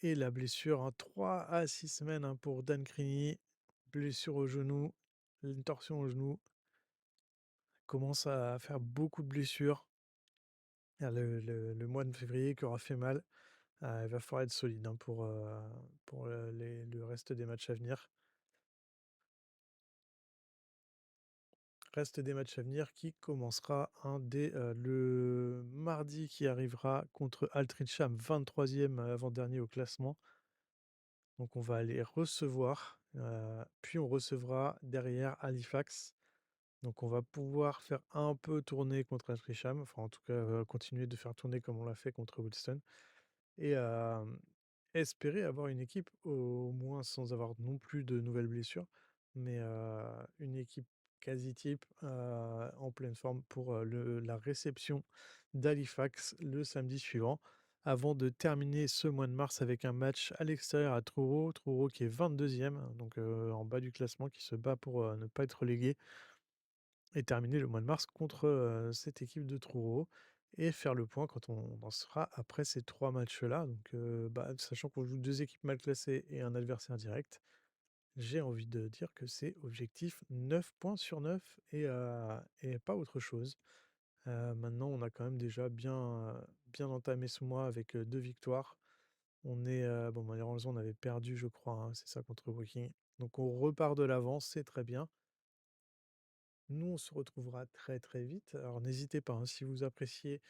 Et la blessure, hein, 3 à 6 semaines, hein, pour Dan Criny. Blessure au genou, une torsion au genou. Commence à faire beaucoup de blessures. Le mois de février qui aura fait mal. Il va falloir être solide, hein, pour le reste des matchs à venir. Reste des matchs à venir qui commencera un dès, le mardi qui arrivera contre Altrincham, 23e, avant-dernier au classement. Donc on va aller recevoir, puis on recevra derrière Halifax. Donc on va pouvoir faire un peu tourner contre Altrincham, enfin en tout cas, continuer de faire tourner comme on l'a fait contre Wilston et espérer avoir une équipe au moins sans avoir non plus de nouvelles blessures, mais une équipe quasi type, en pleine forme pour, la réception d'Halifax le samedi suivant, avant de terminer ce mois de mars avec un match à l'extérieur à Truro. Truro qui est 22e, donc en bas du classement, qui se bat pour, ne pas être relégué et terminer le mois de mars contre, cette équipe de Truro et faire le point quand on en sera après ces 3 matchs-là. Donc, bah, sachant qu'on joue 2 équipes mal classées et un adversaire direct, j'ai envie de dire que c'est objectif 9 points sur 9 et pas autre chose. Maintenant, on a quand même déjà bien entamé ce mois avec, 2 victoires. On est, bon, malheureusement, on avait perdu, je crois, hein, c'est ça, contre Woking. Donc on repart de l'avant, c'est très bien. Nous, on se retrouvera très très vite. Alors n'hésitez pas, hein, si vous appréciez,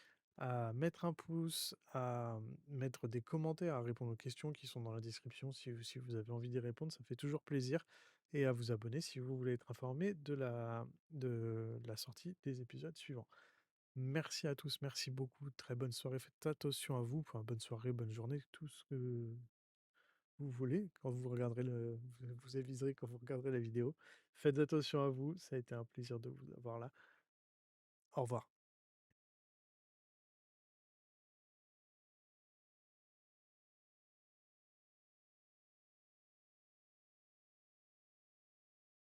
à mettre un pouce, à mettre des commentaires, à répondre aux questions qui sont dans la description si vous avez envie d'y répondre, ça fait toujours plaisir. Et à vous abonner si vous voulez être informé de la sortie des épisodes suivants. Merci à tous, merci beaucoup, très bonne soirée, faites attention à vous, enfin bonne soirée, bonne journée, tout ce que vous voulez quand vous regarderez vous aviserez quand vous regarderez la vidéo. Faites attention à vous, ça a été un plaisir de vous avoir là. Au revoir.